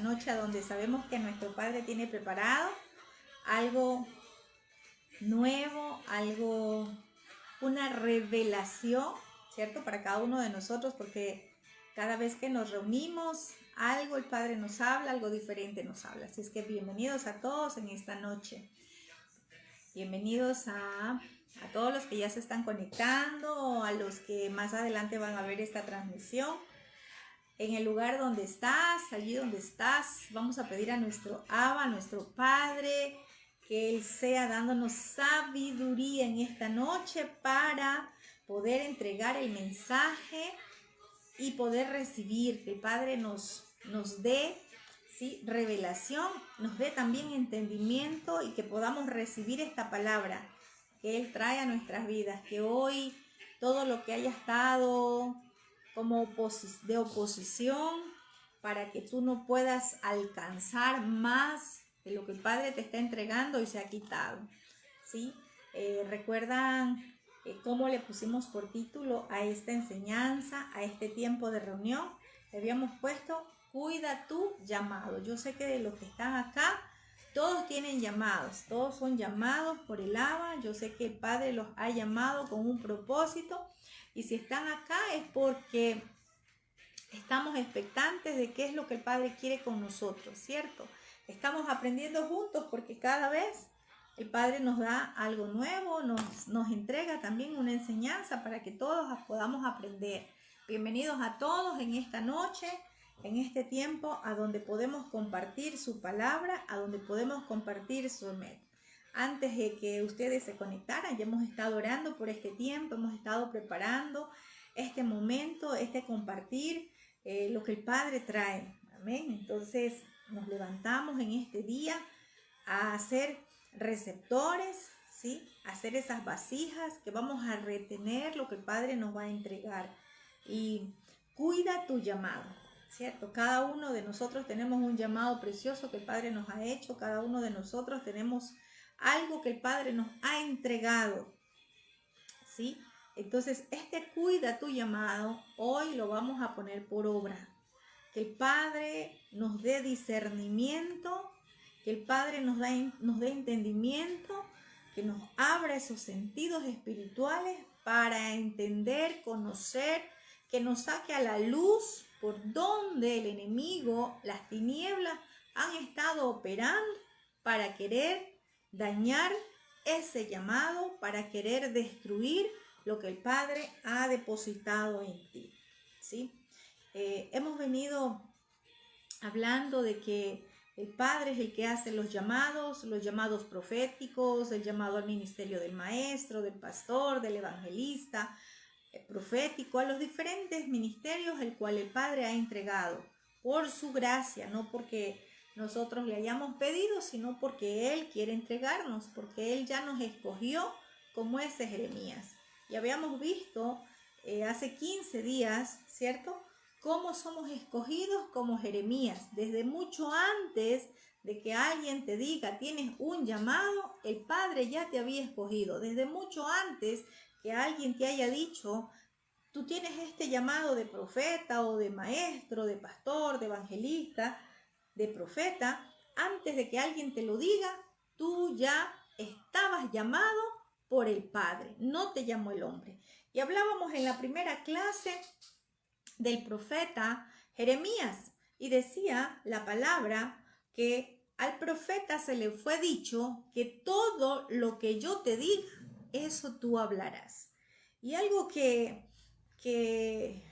noche a donde sabemos que nuestro Padre tiene preparado algo nuevo, una revelación, ¿cierto? Para cada uno de nosotros, porque cada vez que nos reunimos, algo el Padre nos habla, algo diferente nos habla. Así es que bienvenidos a todos en esta noche. Bienvenidos a todos los que ya se están conectando, a los que más adelante van a ver esta transmisión. En el lugar donde estás, allí donde estás, vamos a pedir a nuestro Abba, a nuestro Padre, que Él sea dándonos sabiduría en esta noche para poder entregar el mensaje y poder recibir, que el Padre nos dé, ¿sí?, revelación, nos dé también entendimiento y que podamos recibir esta palabra que Él trae a nuestras vidas, que hoy todo lo que haya estado como de oposición para que tú no puedas alcanzar más de lo que el Padre te está entregando y se ha quitado, ¿sí? ¿Recuerdan cómo le pusimos por título a esta enseñanza, a este tiempo de reunión? Le habíamos puesto, cuida tu llamado. Yo sé que de los que están acá, todos tienen llamados, todos son llamados por el Abba. Yo sé que el Padre los ha llamado con un propósito. Y si están acá es porque estamos expectantes de qué es lo que el Padre quiere con nosotros, ¿cierto? Estamos aprendiendo juntos porque cada vez el Padre nos da algo nuevo, nos entrega también una enseñanza para que todos podamos aprender. Bienvenidos a todos en esta noche, en este tiempo, a donde podemos compartir su palabra, a donde podemos compartir su método. Antes de que ustedes se conectaran, ya hemos estado orando por este tiempo, hemos estado preparando este momento, este compartir lo que el Padre trae. Amén. Entonces nos levantamos en este día a ser receptores, ¿sí? A hacer esas vasijas que vamos a retener lo que el Padre nos va a entregar. Y cuida tu llamado, ¿cierto? Cada uno de nosotros tenemos un llamado precioso que el Padre nos ha hecho, cada uno de nosotros tenemos algo que el Padre nos ha entregado, ¿sí? Entonces, cuida tu llamado, hoy lo vamos a poner por obra. Que el Padre nos dé discernimiento, que el Padre nos dé entendimiento, que nos abra esos sentidos espirituales para entender, conocer, que nos saque a la luz por donde el enemigo, las tinieblas han estado operando para querer dañar ese llamado, para querer destruir lo que el Padre ha depositado en ti, ¿sí? Hemos venido hablando de que el Padre es el que hace los llamados proféticos, el llamado al ministerio del maestro, del pastor, del evangelista, profético, a los diferentes ministerios el cual el Padre ha entregado por su gracia, no porque nosotros le hayamos pedido, sino porque Él quiere entregarnos, porque Él ya nos escogió como ese Jeremías. Y habíamos visto hace 15 días, ¿cierto?, cómo somos escogidos como Jeremías. Desde mucho antes de que alguien te diga tienes un llamado, el Padre ya te había escogido. Desde mucho antes que alguien te haya dicho tú tienes este llamado de profeta o de maestro, de pastor, de evangelista, de profeta, antes de que alguien te lo diga, tú ya estabas llamado por el Padre, no te llamó el hombre. Y hablábamos en la primera clase del profeta Jeremías y decía la palabra que al profeta se le fue dicho que todo lo que yo te diga, eso tú hablarás. Y algo que he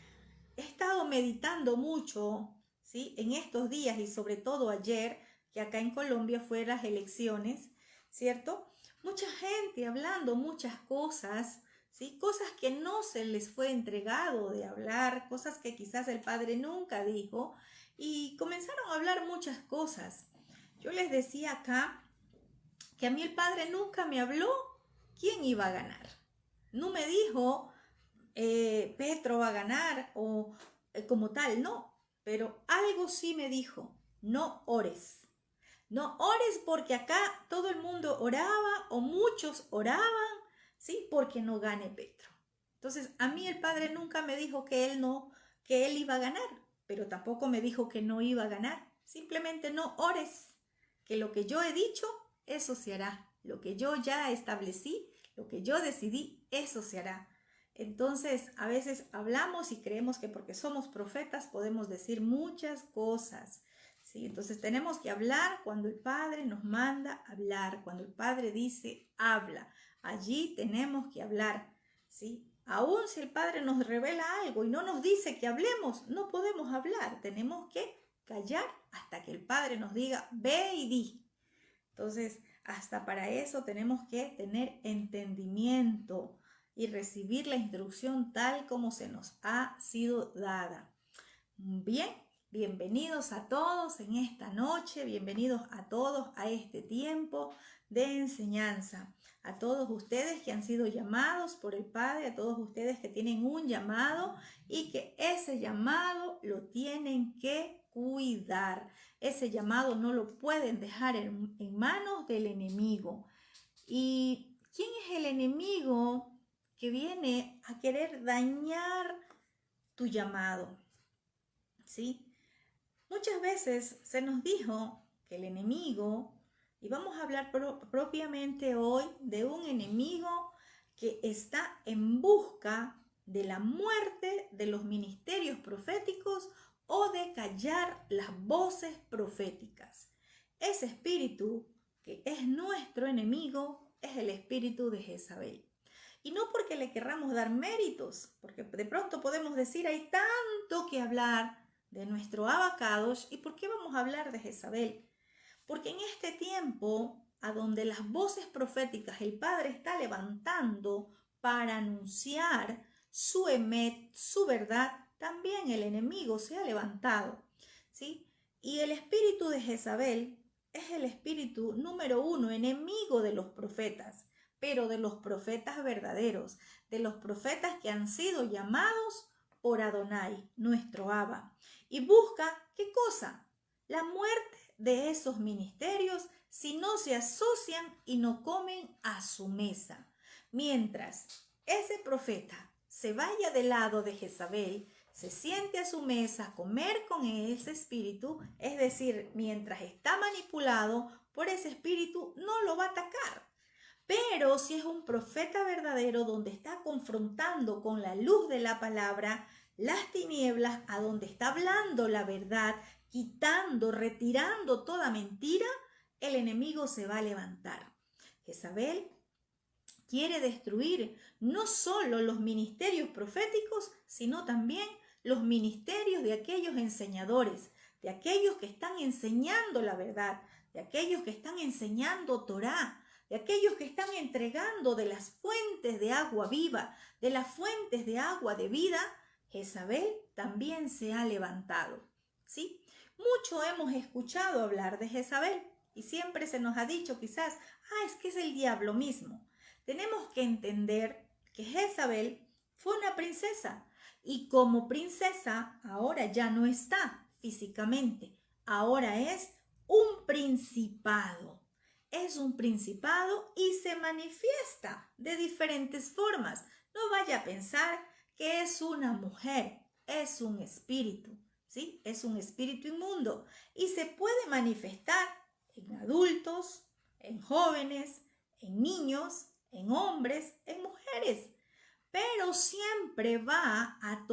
estado meditando mucho, ¿sí?, en estos días y sobre todo ayer, que acá en Colombia fueron las elecciones, ¿cierto? Mucha gente hablando muchas cosas, ¿sí?, cosas que no se les fue entregado de hablar, cosas que quizás el Padre nunca dijo, y comenzaron a hablar muchas cosas. Yo les decía acá que a mí el Padre nunca me habló quién iba a ganar. No me dijo Petro va a ganar o como tal, no. Pero algo sí me dijo, no ores. No ores porque acá todo el mundo oraba o muchos oraban, ¿sí?, porque no gane Petro. Entonces, a mí el Padre nunca me dijo que él iba a ganar, pero tampoco me dijo que no iba a ganar. Simplemente no ores, que lo que yo he dicho, eso se hará. Lo que yo ya establecí, lo que yo decidí, eso se hará. Entonces, a veces hablamos y creemos que porque somos profetas podemos decir muchas cosas, ¿sí? Entonces tenemos que hablar cuando el Padre nos manda hablar, cuando el Padre dice habla. Allí tenemos que hablar, ¿sí? Aún si el Padre nos revela algo y no nos dice que hablemos, no podemos hablar. Tenemos que callar hasta que el Padre nos diga, ve y di. Entonces, hasta para eso tenemos que tener entendimiento y recibir la instrucción tal como se nos ha sido dada. Bien, bienvenidos a todos en esta noche, bienvenidos a todos a este tiempo de enseñanza. A todos ustedes que han sido llamados por el Padre, a todos ustedes que tienen un llamado y que ese llamado lo tienen que cuidar. Ese llamado no lo pueden dejar en manos del enemigo. ¿Y quién es el enemigo que viene a querer dañar tu llamado? ¿Sí? Muchas veces se nos dijo que el enemigo, y vamos a hablar propiamente hoy de un enemigo que está en busca de la muerte de los ministerios proféticos o de callar las voces proféticas. Ese espíritu que es nuestro enemigo es el espíritu de Jezabel. Y no porque le querramos dar méritos, porque de pronto podemos decir, hay tanto que hablar de nuestro Abacados, ¿y por qué vamos a hablar de Jezabel? Porque en este tiempo, a donde las voces proféticas el Padre está levantando para anunciar su emet, su verdad, también el enemigo se ha levantado, ¿sí? Y el espíritu de Jezabel es el espíritu número 1, enemigo de los profetas, pero de los profetas verdaderos, de los profetas que han sido llamados por Adonai, nuestro Abba. Y busca, ¿qué cosa? La muerte de esos ministerios si no se asocian y no comen a su mesa. Mientras ese profeta se vaya del lado de Jezabel, se siente a su mesa a comer con ese espíritu, es decir, mientras está manipulado por ese espíritu, no lo va a atacar. Pero si es un profeta verdadero donde está confrontando con la luz de la palabra las tinieblas, a donde está hablando la verdad, quitando, retirando toda mentira, el enemigo se va a levantar. Jezabel quiere destruir no solo los ministerios proféticos, sino también los ministerios de aquellos enseñadores, de aquellos que están enseñando la verdad, de aquellos que están enseñando Torá, de aquellos que están entregando de las fuentes de agua viva, de las fuentes de agua de vida. Jezabel también se ha levantado, ¿sí? Mucho hemos escuchado hablar de Jezabel y siempre se nos ha dicho quizás, es que es el diablo mismo. Tenemos que entender que Jezabel fue una princesa y como princesa ahora ya no está físicamente, ahora es un principado. Es un principado y se manifiesta de diferentes formas. No vaya a pensar que es una mujer, es un espíritu, ¿sí? Es un espíritu inmundo y se puede manifestar en adultos, en jóvenes, en niños, en hombres, en mujeres, pero siempre va a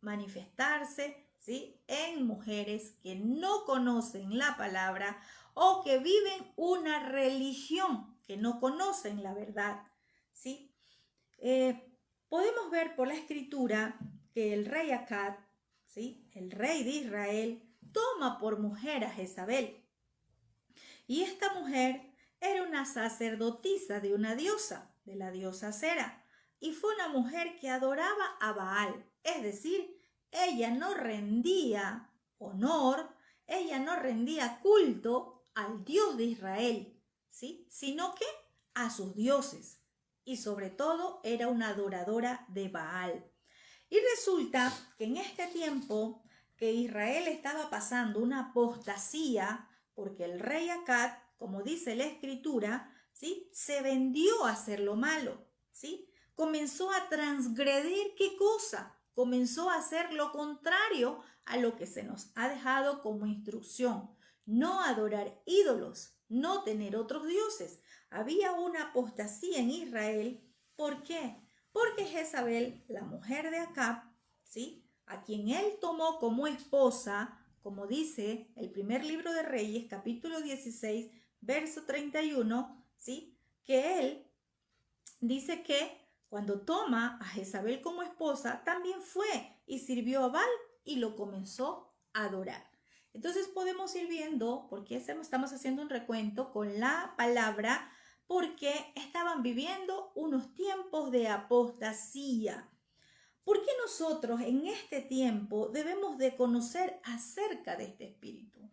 manifestarse, ¿sí? En mujeres que no conocen la palabra o que viven una religión, que no conocen la verdad, ¿sí? Podemos ver por la escritura que el rey Acab, ¿sí? El rey de Israel, toma por mujer a Jezabel. Y esta mujer era una sacerdotisa de una diosa, de la diosa Sera, y fue una mujer que adoraba a Baal, es decir, ella no rendía honor, ella no rendía culto al Dios de Israel, ¿sí? Sino que a sus dioses, y sobre todo era una adoradora de Baal. Y resulta que en este tiempo que Israel estaba pasando una apostasía, porque el rey Acab, como dice la escritura, ¿sí? Se vendió a hacer lo malo, ¿sí? Comenzó a transgredir, ¿qué cosa? comenzó a hacer lo contrario a lo que se nos ha dejado como instrucción. No adorar ídolos, no tener otros dioses. Había una apostasía en Israel. ¿Por qué? Porque Jezabel, la mujer de Acab, ¿sí?, a quien él tomó como esposa, como dice el primer libro de Reyes, capítulo 16, verso 31, ¿sí?, que él dice que cuando toma a Jezabel como esposa, también fue y sirvió a Baal y lo comenzó a adorar. Entonces podemos ir viendo, porque estamos haciendo un recuento con la palabra, porque estaban viviendo unos tiempos de apostasía. ¿Por qué nosotros en este tiempo debemos de conocer acerca de este espíritu?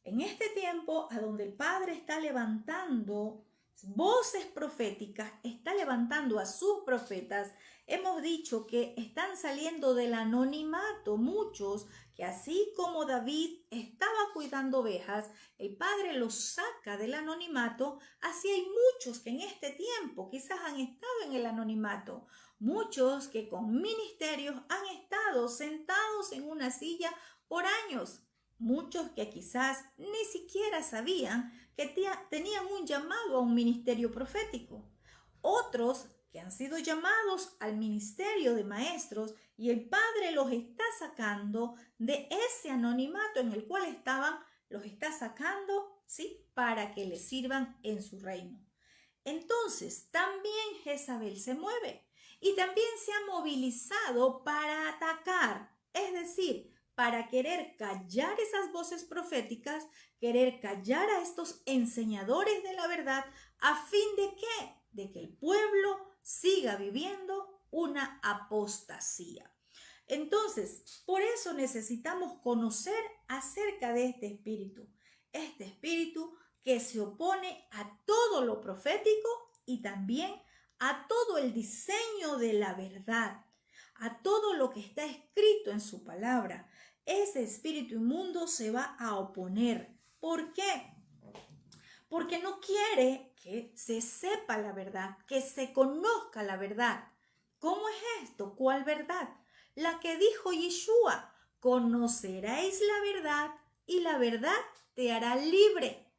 En este tiempo a donde el Padre está levantando voces proféticas, está levantando a sus profetas, hemos dicho que están saliendo del anonimato muchos, que así como David estaba cuidando ovejas, el Padre los saca del anonimato. Así hay muchos que en este tiempo quizás han estado en el anonimato, muchos que con ministerios han estado sentados en una silla por años, muchos que quizás ni siquiera sabían que tenían un llamado a un ministerio profético. Otros que han sido llamados al ministerio de maestros y el Padre los está sacando de ese anonimato en el cual estaban, los está sacando, ¿sí?, para que les sirvan en su reino. Entonces, también Jezabel se mueve y también se ha movilizado para atacar, es decir, para querer callar esas voces proféticas, querer callar a estos enseñadores de la verdad, ¿a fin de qué? De que el pueblo siga viviendo una apostasía. Entonces, por eso necesitamos conocer acerca de este espíritu que se opone a todo lo profético y también a todo el diseño de la verdad, a todo lo que está escrito en su palabra. Ese espíritu inmundo se va a oponer. ¿Por qué? Porque no quiere que se sepa la verdad, que se conozca la verdad. ¿Cómo es esto? ¿Cuál verdad? La que dijo Yeshua: conoceréis la verdad y la verdad te hará libre.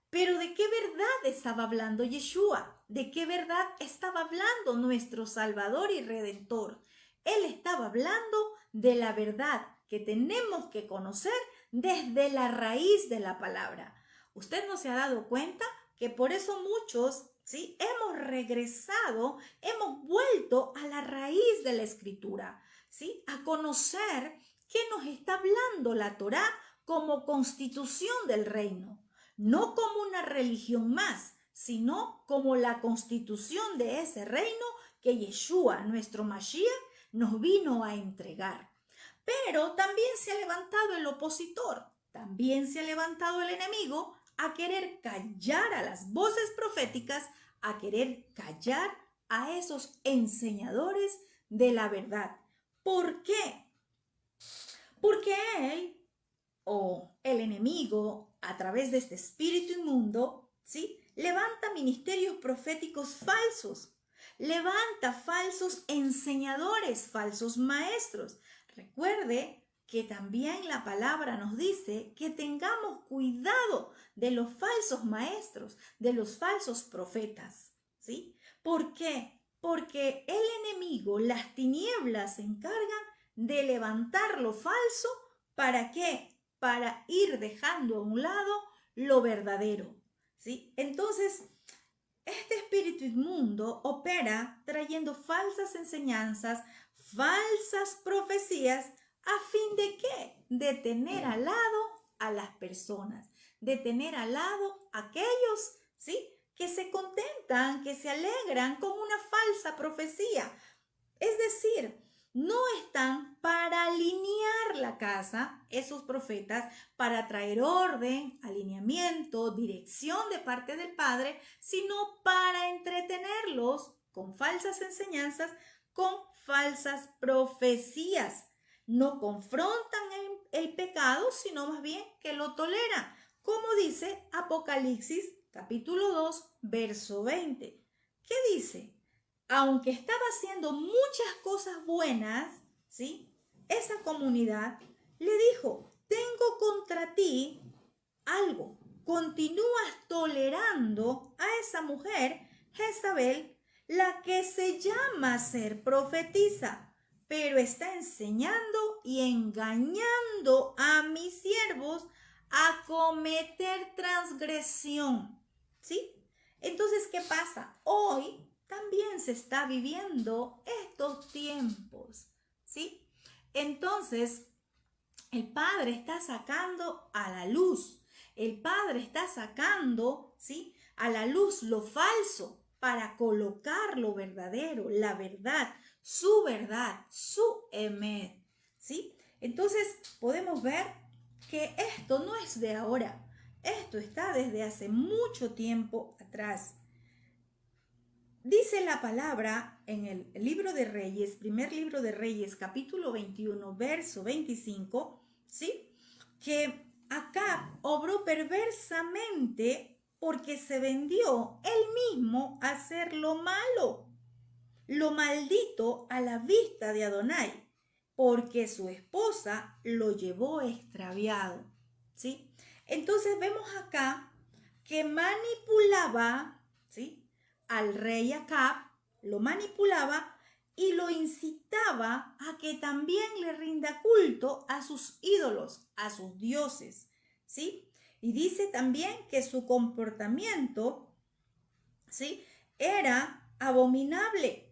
Pero ¿de qué verdad estaba hablando Yeshua? ¿De qué verdad estaba hablando nuestro Salvador y Redentor? Él estaba hablando de la verdad que tenemos que conocer desde la raíz de la palabra. ¿Usted no se ha dado cuenta que por eso muchos, ¿sí?, hemos regresado, hemos vuelto a la raíz de la Escritura, ¿sí?, a conocer qué nos está hablando la Torá como constitución del reino? No como una religión más, sino como la constitución de ese reino que Yeshua, nuestro Mashiach, nos vino a entregar. Pero también se ha levantado el opositor, también se ha levantado el enemigo a querer callar a las voces proféticas, a querer callar a esos enseñadores de la verdad. ¿Por qué? Porque él, o el enemigo, a través de este espíritu inmundo, ¿sí?, levanta ministerios proféticos falsos, levanta falsos enseñadores, falsos maestros. Recuerde que también la palabra nos dice que tengamos cuidado de los falsos maestros, de los falsos profetas, ¿sí? ¿Por qué? Porque el enemigo, las tinieblas, se encargan de levantar lo falso. ¿Para qué? Para ir dejando a un lado lo verdadero, ¿sí? Entonces, este espíritu inmundo opera trayendo falsas enseñanzas, falsas profecías, ¿a fin de qué? De tener al lado a las personas, de tener al lado a aquellos, ¿sí?, que se contentan, que se alegran con una falsa profecía. Es decir, no están para alinear la casa, esos profetas, para traer orden, alineamiento, dirección de parte del Padre, sino para entretenerlos con falsas enseñanzas, con falsas profecías. No confrontan el pecado, sino más bien que lo toleran, como dice Apocalipsis capítulo 2, verso 20. ¿Qué dice? Aunque estaba haciendo muchas cosas buenas, ¿sí? Esa comunidad le dijo, tengo contra ti algo. Continúas tolerando a esa mujer, Jezabel, la que se llama ser profetisa, pero está enseñando y engañando a mis siervos a cometer transgresión, ¿sí? Entonces, ¿qué pasa? Hoy también se está viviendo estos tiempos, ¿sí? Entonces, el Padre está sacando a la luz, el Padre está sacando, ¿sí?, a la luz lo falso para colocar lo verdadero, la verdad, su emet, ¿sí? Entonces podemos ver que esto no es de ahora, esto está desde hace mucho tiempo atrás. Dice la palabra en el libro de Reyes, primer libro de Reyes, capítulo 21, verso 25, ¿sí?, que Acab obró perversamente porque se vendió él mismo a hacer lo malo, lo maldito a la vista de Adonai, porque su esposa lo llevó extraviado, ¿sí? Entonces vemos acá que manipulaba, ¿sí?, al rey Acab, lo manipulaba y lo incitaba a que también le rinda culto a sus ídolos, a sus dioses, ¿sí? Y dice también que su comportamiento, ¿sí?, era abominable,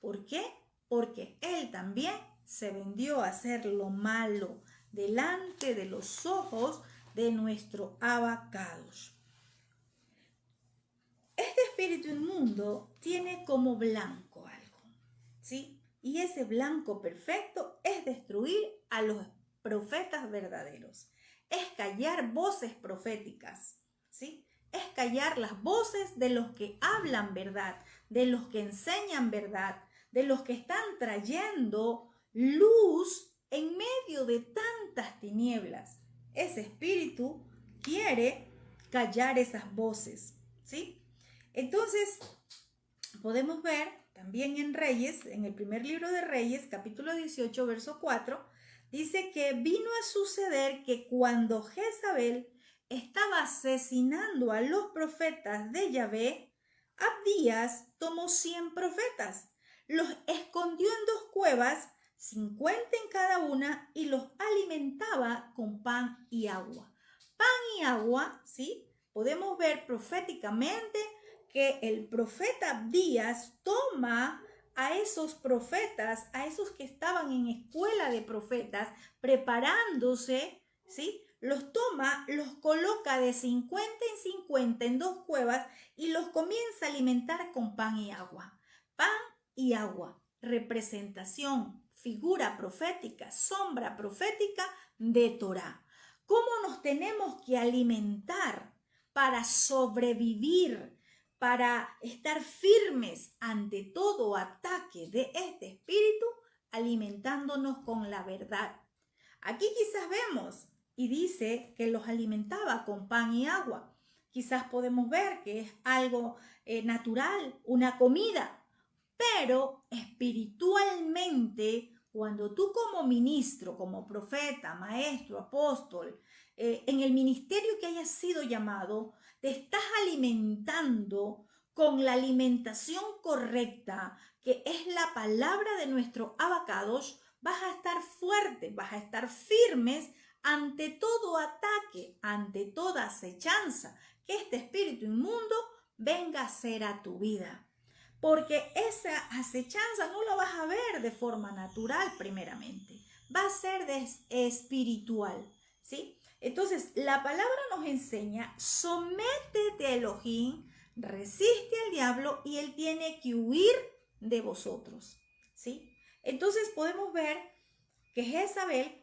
¿Por qué? Porque él también se vendió a hacer lo malo delante de los ojos de nuestro Abacados. Este espíritu inmundo tiene como blanco algo, ¿sí? Y ese blanco perfecto es destruir a los profetas verdaderos, es callar voces proféticas, ¿sí? Es callar las voces de los que hablan verdad, de los que enseñan verdad, de los que están trayendo luz en medio de tantas tinieblas. Ese espíritu quiere callar esas voces, ¿sí? Entonces, podemos ver también en Reyes, en el primer libro de Reyes, capítulo 18, verso 4, dice que vino a suceder que cuando Jezabel estaba asesinando a los profetas de Yahvé, Abdías tomó 100 profetas, los escondió en 2 cuevas, 50 en cada una, y los alimentaba con pan y agua. Pan y agua, ¿sí? Podemos ver proféticamente que el profeta Abdías toma a esos profetas, a esos que estaban en escuela de profetas, preparándose, ¿sí? Los toma, los coloca de 50 en 50 en 2 cuevas y los comienza a alimentar con pan y agua. Pan y agua, representación, figura profética, sombra profética de Torá. ¿Cómo nos tenemos que alimentar para sobrevivir, para estar firmes ante todo ataque de este espíritu? Alimentándonos con la verdad. Aquí quizás vemos y dice que los alimentaba con pan y agua. Quizás podemos ver que es algo natural, una comida, pero espiritualmente, cuando tú como ministro, como profeta, maestro, apóstol, en el ministerio que hayas sido llamado, te estás alimentando con la alimentación correcta, que es la palabra de nuestro Abacados, vas a estar fuerte, vas a estar firmes ante todo ataque, ante toda acechanza que este espíritu inmundo venga a hacer a tu vida. Porque esa acechanza no la vas a ver de forma natural primeramente, va a ser espiritual, ¿sí? Entonces, la palabra nos enseña, sométete a Elohim, resiste al diablo y él tiene que huir de vosotros, ¿sí? Entonces podemos ver que Jezabel,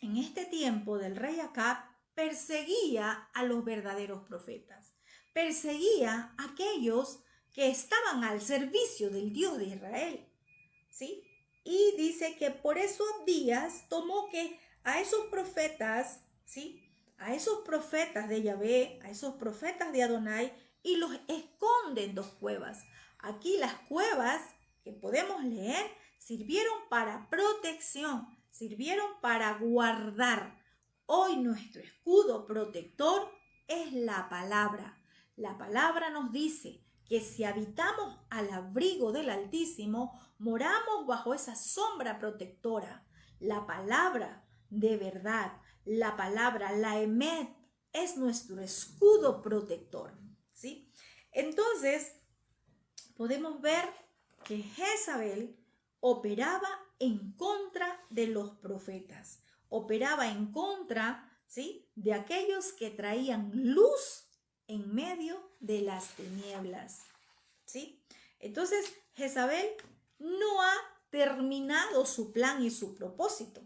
en este tiempo del rey Acab, perseguía a los verdaderos profetas, perseguía a aquellos que estaban al servicio del Dios de Israel, ¿sí? Y dice que por eso Abdías tomó que a esos profetas, ¿sí?, a esos profetas de Yahvé, a esos profetas de Adonai, y los esconde en 2 cuevas. Aquí las cuevas que podemos leer sirvieron para protección, sirvieron para guardar. Hoy nuestro escudo protector es la palabra. La palabra nos dice que si habitamos al abrigo del Altísimo, moramos bajo esa sombra protectora. La palabra de verdad, la palabra, la Emet, es nuestro escudo protector, ¿sí? Entonces, podemos ver que Jezabel operaba en contra de los profetas, operaba en contra, ¿sí?, de aquellos que traían luz en medio de las tinieblas, ¿sí? Entonces, Jezabel no ha terminado su plan y su propósito.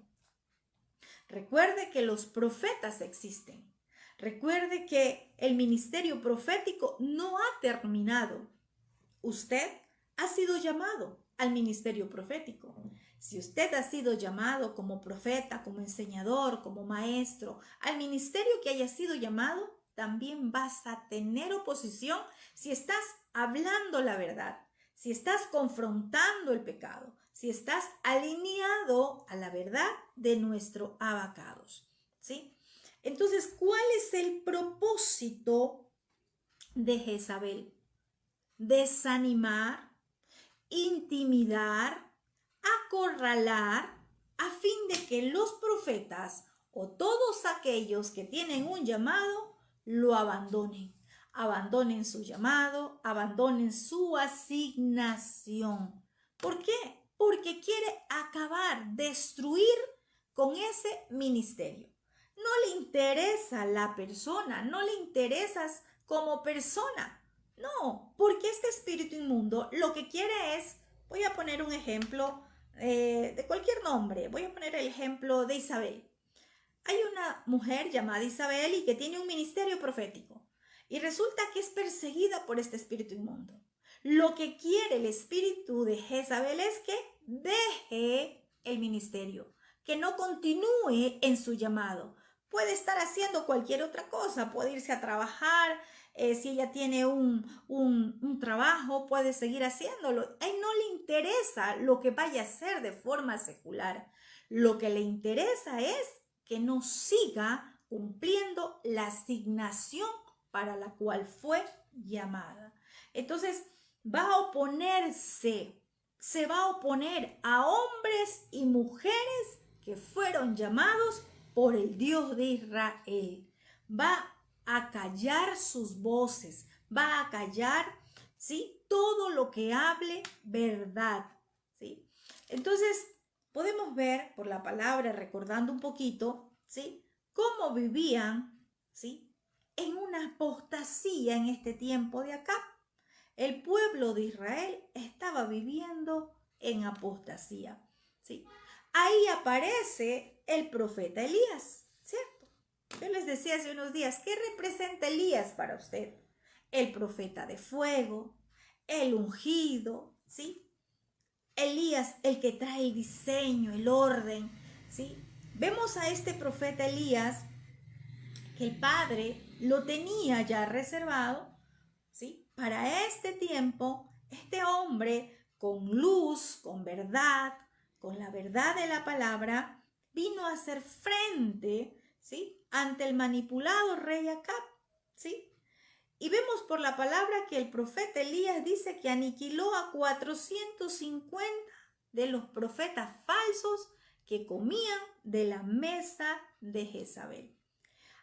Recuerde que los profetas existen. Recuerde que el ministerio profético no ha terminado. Usted ha sido llamado al ministerio profético. Si usted ha sido llamado como profeta, como enseñador, como maestro, al ministerio que haya sido llamado, también vas a tener oposición si estás hablando la verdad, si estás confrontando el pecado, si estás alineado a la verdad de nuestro Abacados, ¿sí? Entonces, ¿cuál es el propósito de Jezabel? Desanimar, intimidar, acorralar, a fin de que los profetas o todos aquellos que tienen un llamado lo abandonen. Abandonen su llamado, abandonen su asignación. ¿Por qué? Porque quiere acabar, destruir con ese ministerio. No le interesa la persona, no le interesas como persona. No, porque este espíritu inmundo lo que quiere es, voy a poner un ejemplo de cualquier nombre, voy a poner el ejemplo de Isabel. Hay una mujer llamada Isabel y que tiene un ministerio profético y resulta que es perseguida por este espíritu inmundo. Lo que quiere el espíritu de Jezabel es que deje el ministerio, que no continúe en su llamado. Puede estar haciendo cualquier otra cosa, puede irse a trabajar, si ella tiene un trabajo, puede seguir haciéndolo. A él no le interesa lo que vaya a hacer de forma secular. Lo que le interesa es que no siga cumpliendo la asignación para la cual fue llamada. Entonces, va a oponerse, se va a oponer a hombres y mujeres que fueron llamados por el Dios de Israel. Va a callar sus voces, va a callar, ¿sí?, todo lo que hable verdad, ¿sí? Entonces, podemos ver por la palabra, recordando un poquito, ¿sí?, cómo vivían, ¿sí?, en una apostasía en este tiempo de acá. El pueblo de Israel estaba viviendo en apostasía, ¿sí? Ahí aparece el profeta Elías, ¿cierto? Yo les decía hace unos días, ¿qué representa Elías para usted? El profeta de fuego, el ungido, ¿sí? Elías, el que trae el diseño, el orden, ¿sí? Vemos a este profeta Elías que el Padre lo tenía ya reservado, ¿sí?, para este tiempo. Este hombre con luz, con verdad, con la verdad de la palabra, vino a hacer frente, ¿sí?, ante el manipulado rey Acab, ¿sí? Y vemos por la palabra que el profeta Elías dice que aniquiló a 450 de los profetas falsos que comían de la mesa de Jezabel.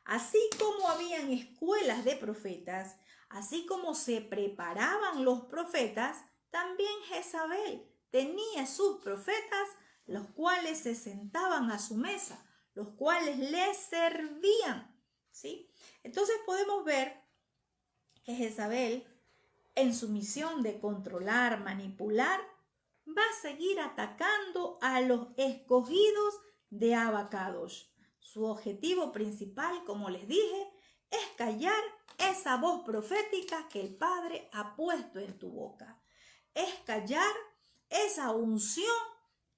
Así como habían escuelas de profetas, así como se preparaban los profetas, también Jezabel tenía sus profetas, los cuales se sentaban a su mesa, los cuales le servían, ¿sí? Entonces podemos ver que Jezabel, en su misión de controlar, manipular, va a seguir atacando a los escogidos de Abacados. Su objetivo principal, como les dije, es callar esa voz profética que el Padre ha puesto en tu boca. Es callar esa unción,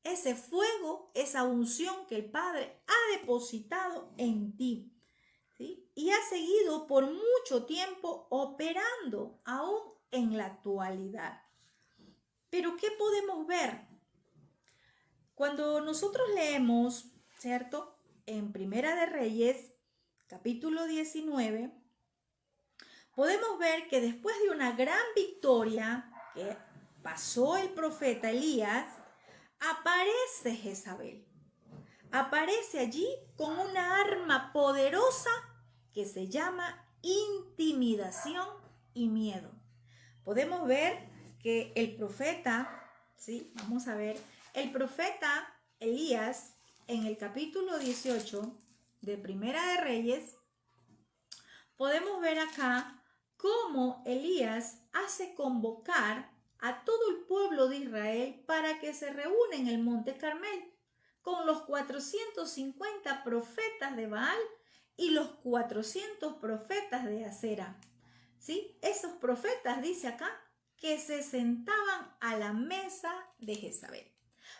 ese fuego, esa unción que el Padre ha depositado en ti, ¿sí? Y ha seguido por mucho tiempo operando aún en la actualidad. Pero ¿qué podemos ver? Cuando nosotros leemos, ¿cierto? En Primera de Reyes, capítulo 19, podemos ver que después de una gran victoria que pasó el profeta Elías, aparece Jezabel. Aparece allí con una arma poderosa que se llama intimidación y miedo. Podemos ver que el profeta, ¿sí? Vamos a ver, el profeta Elías en el capítulo 18 de Primera de Reyes, podemos ver acá cómo Elías hace convocar a todo el pueblo de Israel para que se reúna en el monte Carmel con los 450 profetas de Baal y los 400 profetas de Acera. ¿Sí? Esos profetas, dice acá, que se sentaban a la mesa de Jezabel.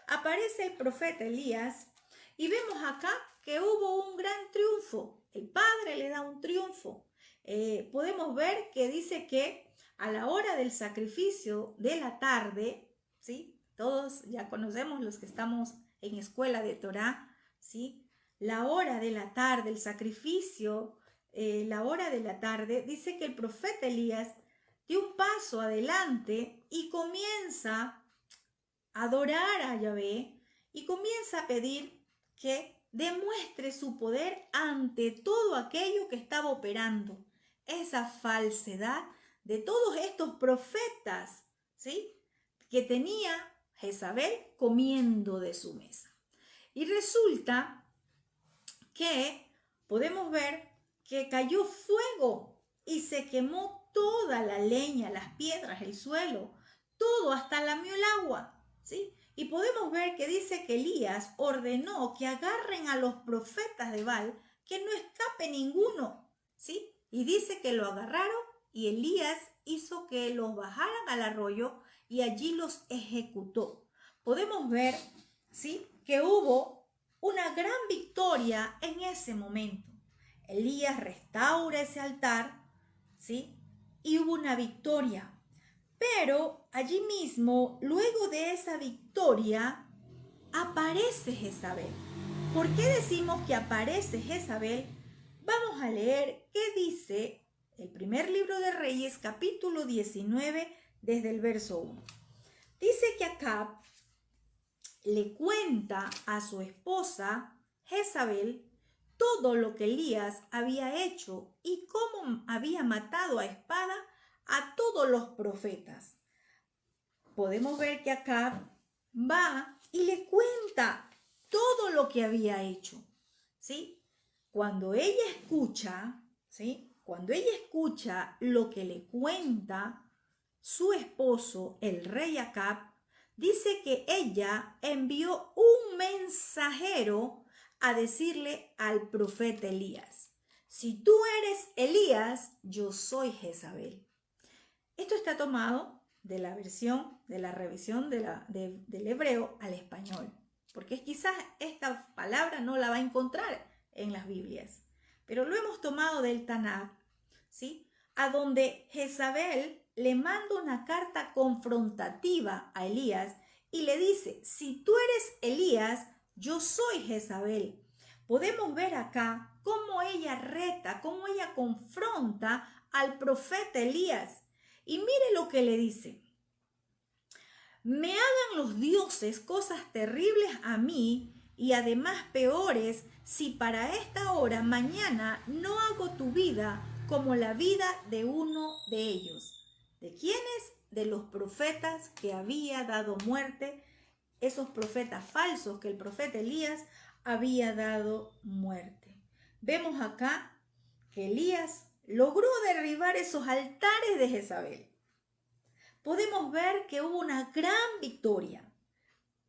Aparece el profeta Elías y vemos acá que hubo un gran triunfo. El Padre le da un triunfo. Podemos ver que dice que a la hora del sacrificio de la tarde, ¿sí? Todos ya conocemos los que estamos en escuela de Torá, ¿sí? La hora de la tarde, el sacrificio, la hora de la tarde, dice que el profeta Elías dio un paso adelante y comienza a adorar a Yahvé y comienza a pedir que demuestre su poder ante todo aquello que estaba operando. Esa falsedad de todos estos profetas, ¿sí? Que tenía Jezabel comiendo de su mesa. Y resulta que podemos ver que cayó fuego y se quemó toda la leña, las piedras, el suelo, todo hasta lamió el agua, ¿sí? Y podemos ver que dice que Elías ordenó que agarren a los profetas de Baal, que no escape ninguno, ¿sí? Y dice que lo agarraron y Elías hizo que los bajaran al arroyo y allí los ejecutó. Podemos ver, ¿sí? Que hubo una gran victoria en ese momento. Elías restaura ese altar, ¿sí? Y hubo una victoria. Pero allí mismo, luego de esa victoria, aparece Jezabel. ¿Por qué decimos que aparece Jezabel? Vamos a leer qué dice el primer libro de Reyes, capítulo 19, desde el verso 1. Dice que Acab le cuenta a su esposa Jezabel todo lo que Elías había hecho y cómo había matado a espada a todos los profetas. Podemos ver que Acab va y le cuenta todo lo que había hecho, ¿sí? Cuando ella escucha, ¿sí? Cuando ella escucha lo que le cuenta su esposo, el rey Acab, dice que ella envió un mensajero a decirle al profeta Elías: si tú eres Elías, yo soy Jezabel. Esto está tomado de la versión, de la revisión del hebreo al español, porque quizás esta palabra no la va a encontrar en las Biblias, pero lo hemos tomado del Tanakh, ¿sí? A donde Jezabel le manda una carta confrontativa a Elías y le dice: si tú eres Elías, yo soy Jezabel. Podemos ver acá cómo ella reta, cómo ella confronta al profeta Elías. Y mire lo que le dice: me hagan los dioses cosas terribles a mí y además peores, si para esta hora mañana no hago tu vida como la vida de uno de ellos. ¿De quiénes? De los profetas que había dado muerte, esos profetas falsos que el profeta Elías había dado muerte. Vemos acá que Elías logró derribar esos altares de Jezabel. Podemos ver que hubo una gran victoria,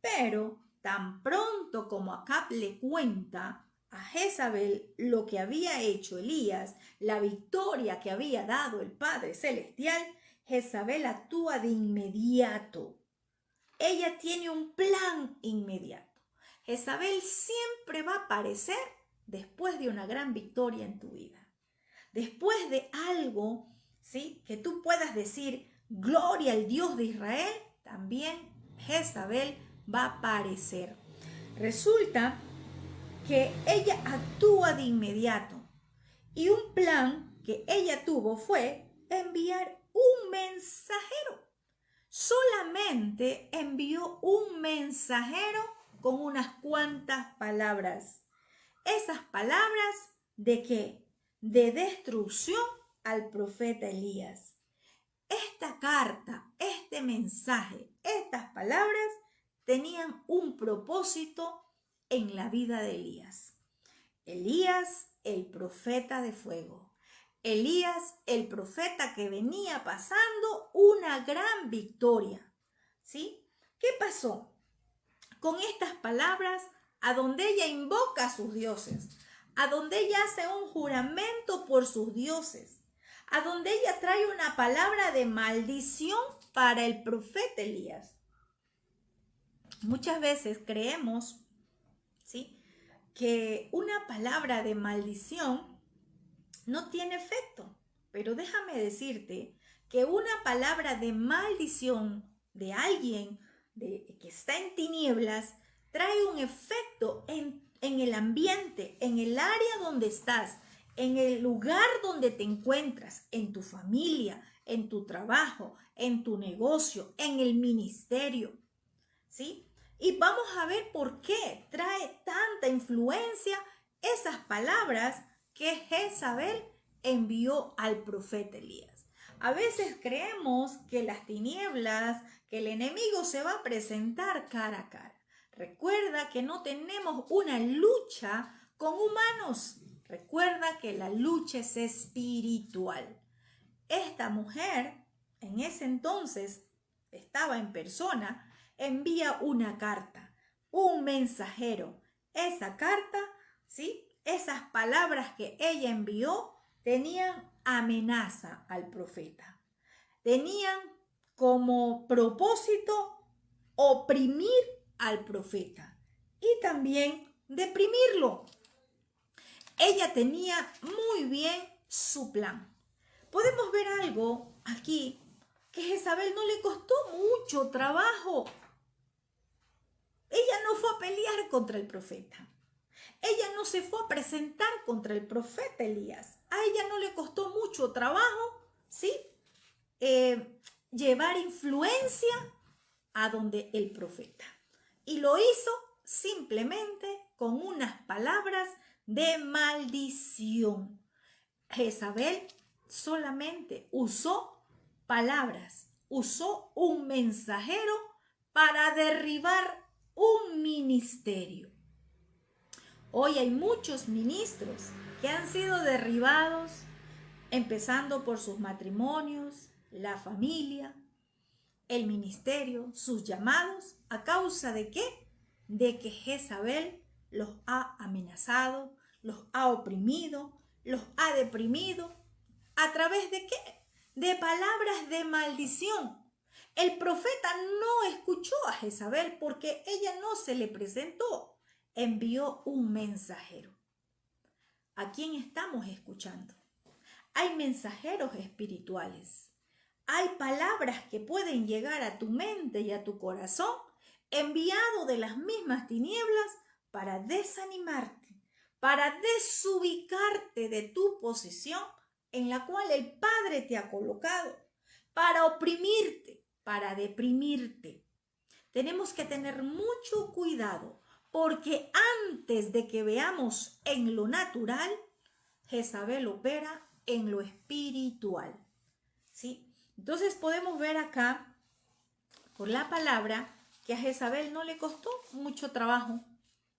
pero tan pronto como Acab le cuenta a Jezabel lo que había hecho Elías, la victoria que había dado el Padre Celestial, Jezabel actúa de inmediato. Ella tiene un plan inmediato. Jezabel siempre va a aparecer después de una gran victoria en tu vida. Después de algo, ¿sí?, que tú puedas decir: gloria al Dios de Israel, también Jezabel va a aparecer. Resulta que ella actúa de inmediato y un plan que ella tuvo fue enviar un mensajero. Solamente envió un mensajero con unas cuantas palabras. Esas palabras ¿de qué? De destrucción al profeta Elías. Esta carta, este mensaje, estas palabras tenían un propósito en la vida de Elías. Elías, el profeta de fuego. Elías, el profeta que venía pasando una gran victoria. ¿Sí? ¿Qué pasó? Con estas palabras, a donde ella invoca a sus dioses, a donde ella hace un juramento por sus dioses, a donde ella trae una palabra de maldición para el profeta Elías. Muchas veces creemos, ¿sí?, que una palabra de maldición no tiene efecto, pero déjame decirte que una palabra de maldición de alguien que está en tinieblas trae un efecto en el ambiente, en el área donde estás, en el lugar donde te encuentras, en tu familia, en tu trabajo, en tu negocio, en el ministerio, ¿sí? Y vamos a ver por qué trae tanta influencia esas palabras que Jezabel envió al profeta Elías. A veces creemos que las tinieblas, que el enemigo se va a presentar cara a cara. Recuerda que no tenemos una lucha con humanos. Recuerda que la lucha es espiritual. Esta mujer, en ese entonces, estaba en persona, envía una carta, un mensajero. Esa carta, ¿sí?, esas palabras que ella envió tenían amenaza al profeta. Tenían como propósito oprimir al profeta y también deprimirlo. Ella tenía muy bien su plan. Podemos ver algo aquí que a Jezabel no le costó mucho trabajo. Ella no fue a pelear contra el profeta. Ella no se fue a presentar contra el profeta Elías. A ella no le costó mucho trabajo, ¿sí?, llevar influencia a donde el profeta. Y lo hizo simplemente con unas palabras de maldición. Jezabel solamente usó palabras, usó un mensajero para derribar un ministerio. Hoy hay muchos ministros que han sido derribados, empezando por sus matrimonios, la familia, el ministerio, sus llamados, ¿a causa de qué? De que Jezabel los ha amenazado, los ha oprimido, los ha deprimido. ¿A través de qué? De palabras de maldición. El profeta no escuchó a Jezabel porque ella no se le presentó. Envió un mensajero. ¿A quién estamos escuchando? Hay mensajeros espirituales. Hay palabras que pueden llegar a tu mente y a tu corazón, enviado de las mismas tinieblas para desanimarte, para desubicarte de tu posición en la cual el Padre te ha colocado, para oprimirte, para deprimirte. Tenemos que tener mucho cuidado, porque antes de que veamos en lo natural, Jezabel opera en lo espiritual, ¿sí? Entonces podemos ver acá, por la palabra, que a Jezabel no le costó mucho trabajo.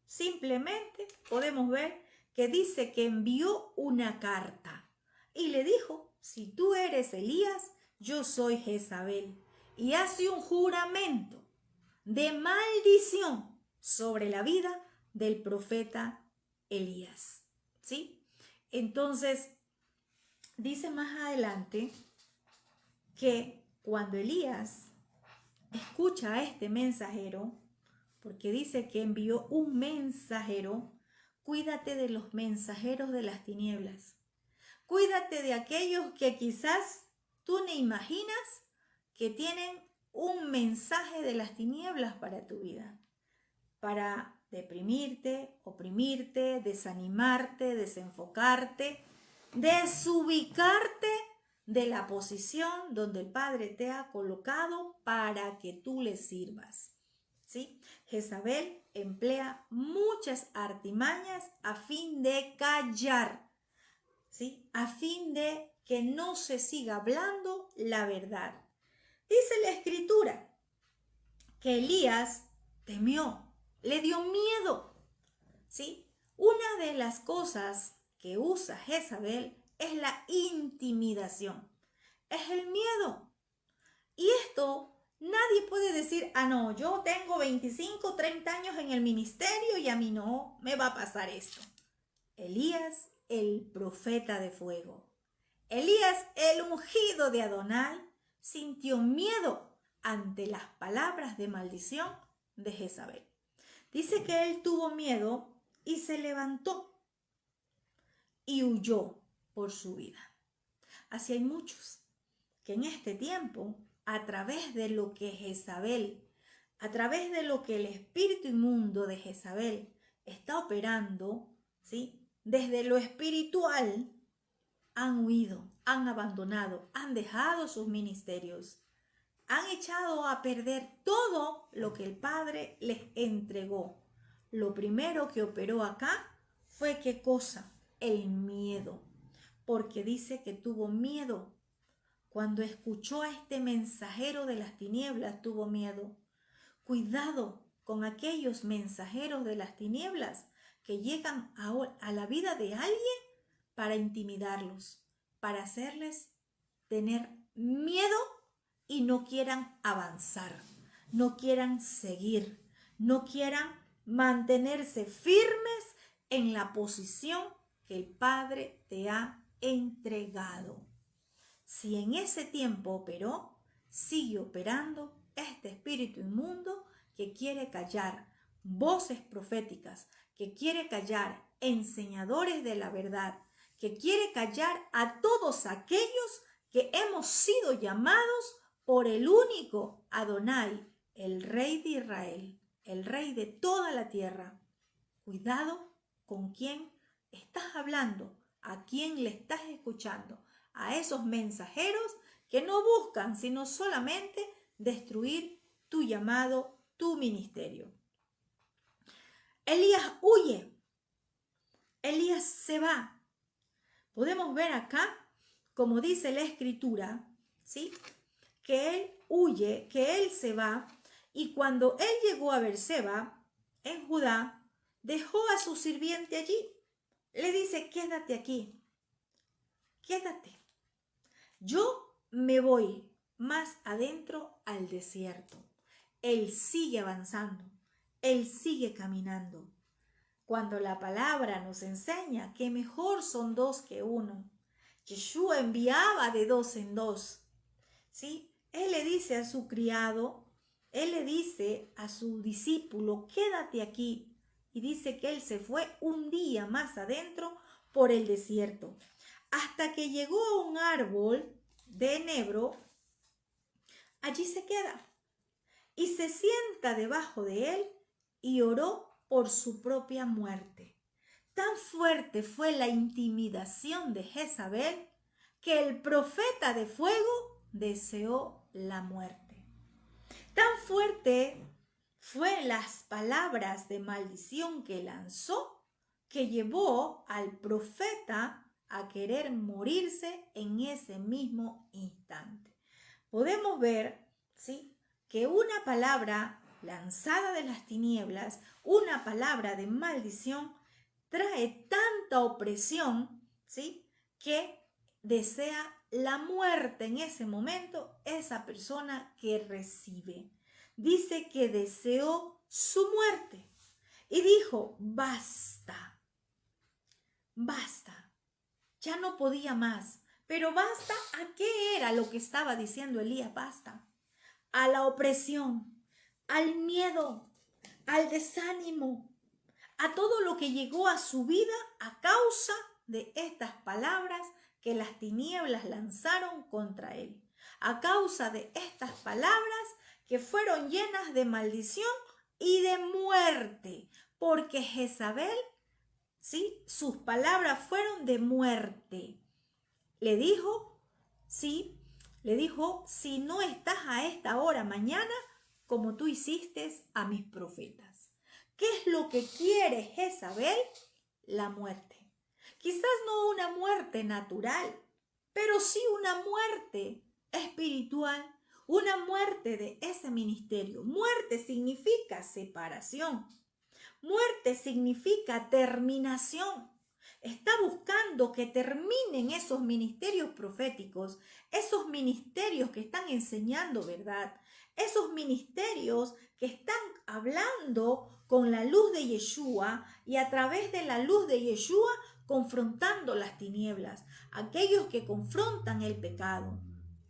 Simplemente podemos ver que dice que envió una carta y le dijo: si tú eres Elías, yo soy Jezabel. Y hace un juramento de maldición sobre la vida del profeta Elías, ¿sí? Entonces, dice más adelante que cuando Elías escucha a este mensajero, porque dice que envió un mensajero, cuídate de los mensajeros de las tinieblas. Cuídate de aquellos que quizás tú ni imaginas que tienen un mensaje de las tinieblas para tu vida, para deprimirte, oprimirte, desanimarte, desenfocarte, desubicarte de la posición donde el Padre te ha colocado para que tú le sirvas. ¿Sí? Jezabel emplea muchas artimañas a fin de callar, ¿sí? A fin de que no se siga hablando la verdad. Dice la Escritura que Elías temió, le dio miedo, ¿sí? Una de las cosas que usa Jezabel es la intimidación, es el miedo. Y esto nadie puede decir, no, yo tengo 25, 30 años en el ministerio y a mí no me va a pasar esto. Elías, el profeta de fuego. Elías, el ungido de Adonai, sintió miedo ante las palabras de maldición de Jezabel. Dice que él tuvo miedo y se levantó y huyó por su vida. Así hay muchos que en este tiempo, a través de lo que Jezabel, a través de lo que el espíritu inmundo de Jezabel está operando, ¿sí? Desde lo espiritual, han huido, han abandonado, han dejado sus ministerios, han echado a perder todo lo que el Padre les entregó. Lo primero que operó acá fue ¿qué cosa? El miedo, porque dice que tuvo miedo. Cuando escuchó a este mensajero de las tinieblas, tuvo miedo. Cuidado con aquellos mensajeros de las tinieblas que llegan a la vida de alguien para intimidarlos, para hacerles tener miedo y no quieran avanzar, no quieran seguir, no quieran mantenerse firmes en la posición que el Padre te ha entregado. Si en ese tiempo operó, sigue operando este espíritu inmundo que quiere callar voces proféticas, que quiere callar enseñadores de la verdad, que quiere callar a todos aquellos que hemos sido llamados por el único Adonai, el Rey de Israel, el Rey de toda la tierra. Cuidado con quién estás hablando, a quién le estás escuchando, a esos mensajeros que no buscan sino solamente destruir tu llamado, tu ministerio. Elías huye, Elías se va. Podemos ver acá, como dice la Escritura, ¿sí?, que él huye, que él se va, y cuando él llegó a Berseba, en Judá, dejó a su sirviente allí. Le dice, quédate aquí, quédate. Yo me voy más adentro al desierto. Él sigue avanzando, él sigue caminando. Cuando la palabra nos enseña que mejor son dos que uno, Yeshua enviaba de dos en dos, ¿sí? Él le dice a su criado, él le dice a su discípulo, quédate aquí. Y dice que él se fue un día más adentro por el desierto, hasta que llegó a un árbol de enebro. Allí se queda y se sienta debajo de él y oró por su propia muerte. Tan fuerte fue la intimidación de Jezabel que el profeta de fuego deseó la muerte. Tan fuerte fue las palabras de maldición que lanzó que llevó al profeta a querer morirse en ese mismo instante. Podemos ver, ¿sí?, que una palabra lanzada de las tinieblas, una palabra de maldición, trae tanta opresión, ¿sí?, que desea la muerte en ese momento esa persona que recibe. Dice que deseó su muerte y dijo, basta, basta, ya no podía más. Pero basta, ¿a qué era lo que estaba diciendo Elías? Basta a la opresión, al miedo, al desánimo, a todo lo que llegó a su vida a causa de estas palabras que las tinieblas lanzaron contra él, a causa de estas palabras que fueron llenas de maldición y de muerte, porque Jezabel, ¿sí?, sus palabras fueron de muerte. Le dijo, ¿sí?, le dijo, si no estás a esta hora mañana, como tú hiciste a mis profetas. ¿Qué es lo que quiere Jezabel? La muerte. Quizás no una muerte natural, pero sí una muerte espiritual, una muerte de ese ministerio. Muerte significa separación. Muerte significa terminación. Está buscando que terminen esos ministerios proféticos, esos ministerios que están enseñando verdad, esos ministerios que están hablando con la luz de Yeshua y a través de la luz de Yeshua confrontando las tinieblas, aquellos que confrontan el pecado.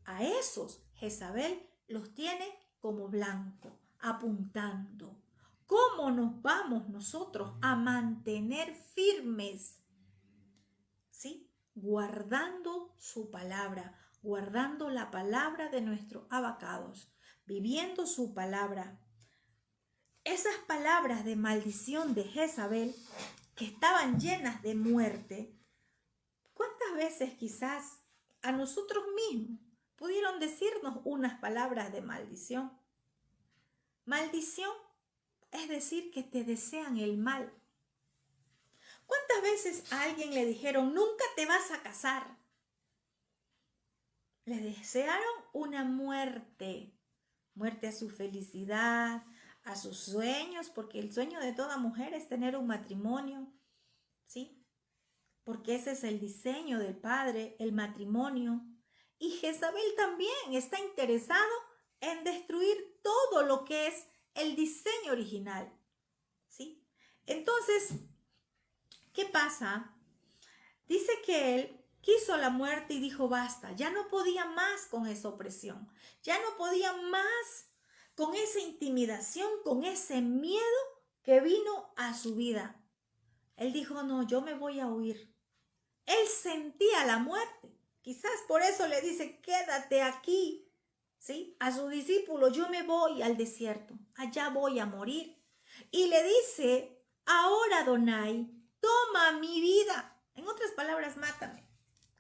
A esos Jezabel los tiene como blanco, apuntando. ¿Cómo nos vamos nosotros a mantener firmes? ¿Sí? Guardando su palabra, guardando la palabra de nuestros abacados, viviendo su palabra. Esas palabras de maldición de Jezabel, que estaban llenas de muerte, ¿cuántas veces quizás a nosotros mismos pudieron decirnos unas palabras de maldición? Maldición es decir que te desean el mal. ¿Cuántas veces a alguien le dijeron, nunca te vas a casar? Le desearon una muerte, muerte a su felicidad, a sus sueños, porque el sueño de toda mujer es tener un matrimonio, ¿sí? Porque ese es el diseño del Padre, el matrimonio. Y Jezabel también está interesado en destruir todo lo que es el diseño original, ¿sí? Entonces, ¿qué pasa? Dice que él quiso la muerte y dijo basta, ya no podía más con esa opresión, ya no podía más con esa intimidación, con ese miedo que vino a su vida. Él dijo, no, yo me voy a huir. Él sentía la muerte. Quizás por eso le dice, quédate aquí, ¿sí? A su discípulo, yo me voy al desierto, allá voy a morir. Y le dice, ahora Adonai, toma mi vida. En otras palabras, mátame,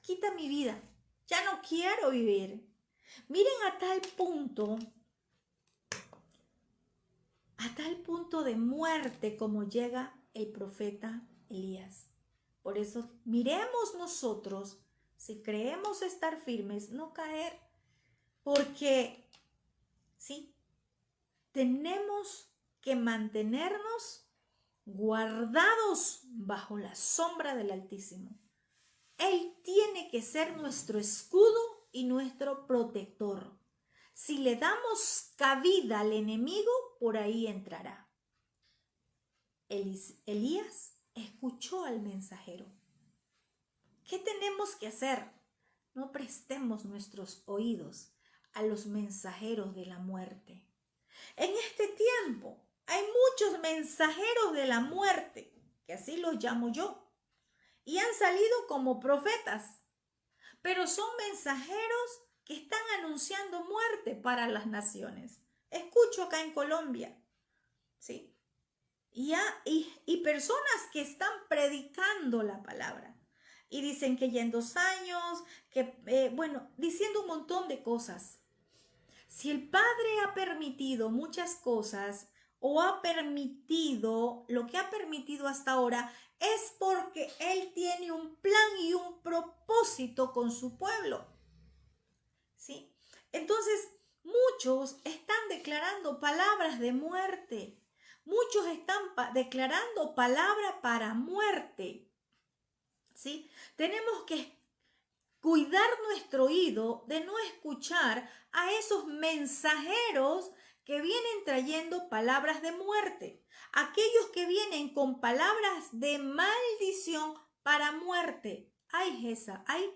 quita mi vida, ya no quiero vivir. Miren a tal punto de muerte como llega el profeta Elías. Por eso miremos nosotros, si creemos estar firmes, no caer, porque sí, tenemos que mantenernos guardados bajo la sombra del Altísimo. Él tiene que ser nuestro escudo y nuestro protector. Si le damos cabida al enemigo, por ahí entrará. Elías escuchó al mensajero. ¿Qué tenemos que hacer? No prestemos nuestros oídos a los mensajeros de la muerte. En este tiempo hay muchos mensajeros de la muerte, que así los llamo yo, y han salido como profetas, pero son mensajeros que están anunciando muerte para las naciones. Escucho acá en Colombia, ¿sí? Y personas que están predicando la palabra y dicen que ya en 2 años, diciendo un montón de cosas. Si el Padre ha permitido muchas cosas o ha permitido lo que ha permitido hasta ahora, es porque Él tiene un plan y un propósito con su pueblo, ¿sí? Entonces, muchos están declarando palabras de muerte. Muchos están declarando palabra para muerte, ¿sí? Tenemos que cuidar nuestro oído de no escuchar a esos mensajeros que vienen trayendo palabras de muerte, aquellos que vienen con palabras de maldición para muerte. Hay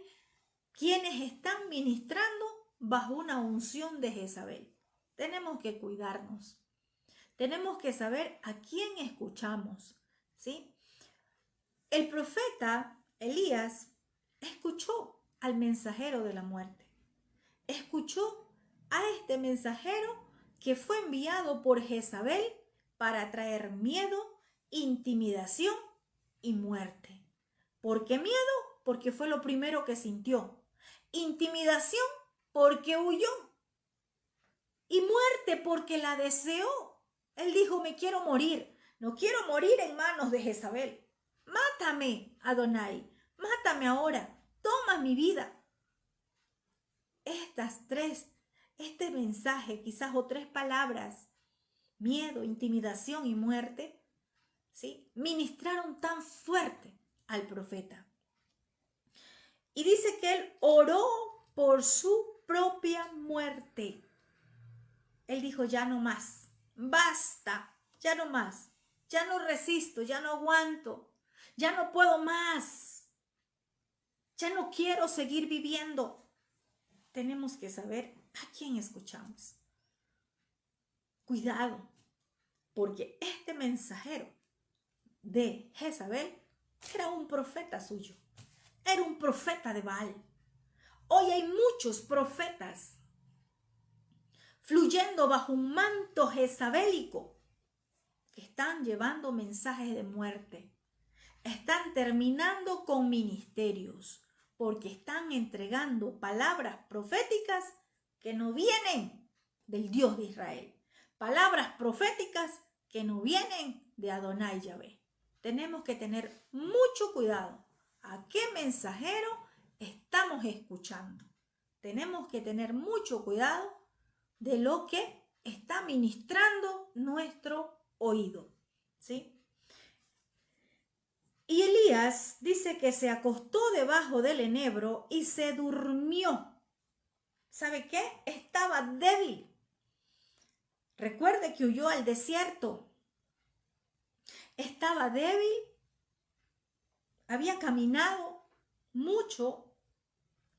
quienes están ministrando bajo una unción de Jezabel. Tenemos que cuidarnos. Tenemos que saber a quién escuchamos, ¿sí? El profeta Elías escuchó al mensajero de la muerte. Escuchó a este mensajero que fue enviado por Jezabel para traer miedo intimidación y muerte. ¿Por qué miedo? Porque fue lo primero que sintió. Intimidación porque huyó. Y muerte porque la deseó. Él dijo, me quiero morir. No quiero morir en manos de Jezabel. Mátame, Adonai. Mátame ahora. Toma mi vida. Este mensaje, quizás o 3 palabras, miedo, intimidación y muerte, ¿sí?, ministraron tan fuerte al profeta. Y dice que él oró por su propia muerte. Él dijo, ya no más, basta, ya no más, ya no resisto, ya no aguanto, ya no puedo más, ya no quiero seguir viviendo. Tenemos que saber a quién escuchamos. Cuidado, porque este mensajero de Jezabel era un profeta suyo, era un profeta de Baal. Hoy hay muchos profetas fluyendo bajo un manto jezabélico que están llevando mensajes de muerte, están terminando con ministerios, porque están entregando palabras proféticas que no vienen del Dios de Israel, palabras proféticas que no vienen de Adonai Yahvé. Tenemos que tener mucho cuidado a qué mensajero estamos escuchando. Tenemos que tener mucho cuidado de lo que está ministrando nuestro oído, ¿sí? Y Elías dice que se acostó debajo del enebro y se durmió. ¿Sabe qué? Estaba débil. Recuerde que huyó al desierto. Estaba débil, había caminado mucho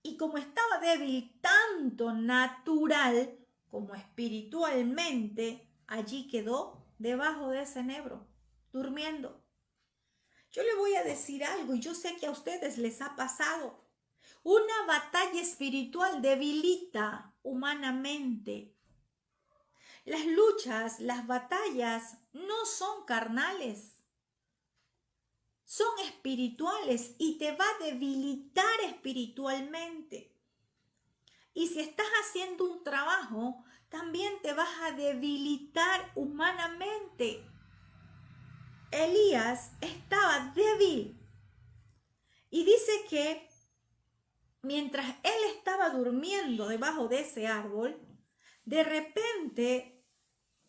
y como estaba débil tanto natural como espiritualmente, allí quedó debajo de ese enebro, durmiendo. Yo le voy a decir algo y yo sé que a ustedes les ha pasado. Una batalla espiritual debilita humanamente. Las luchas, las batallas no son carnales, son espirituales y te va a debilitar espiritualmente. Y si estás haciendo un trabajo, también te vas a debilitar humanamente. Elías estaba débil y dice que mientras él estaba durmiendo debajo de ese árbol, de repente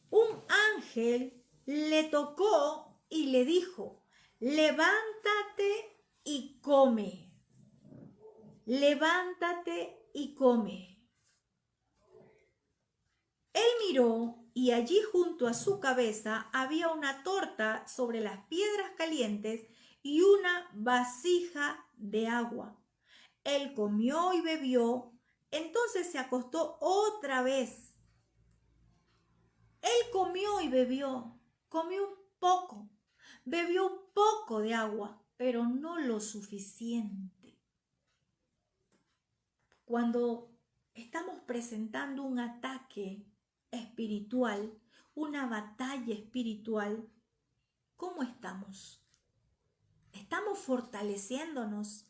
un ángel le tocó y le dijo, levántate y come. Levántate y come. Él miró y allí junto a su cabeza había una torta sobre las piedras calientes y una vasija de agua. Él comió y bebió, entonces se acostó otra vez. Él comió y bebió, comió un poco, bebió un poco de agua, pero no lo suficiente. Cuando estamos presentando un ataque espiritual, una batalla espiritual, ¿cómo estamos? Estamos fortaleciéndonos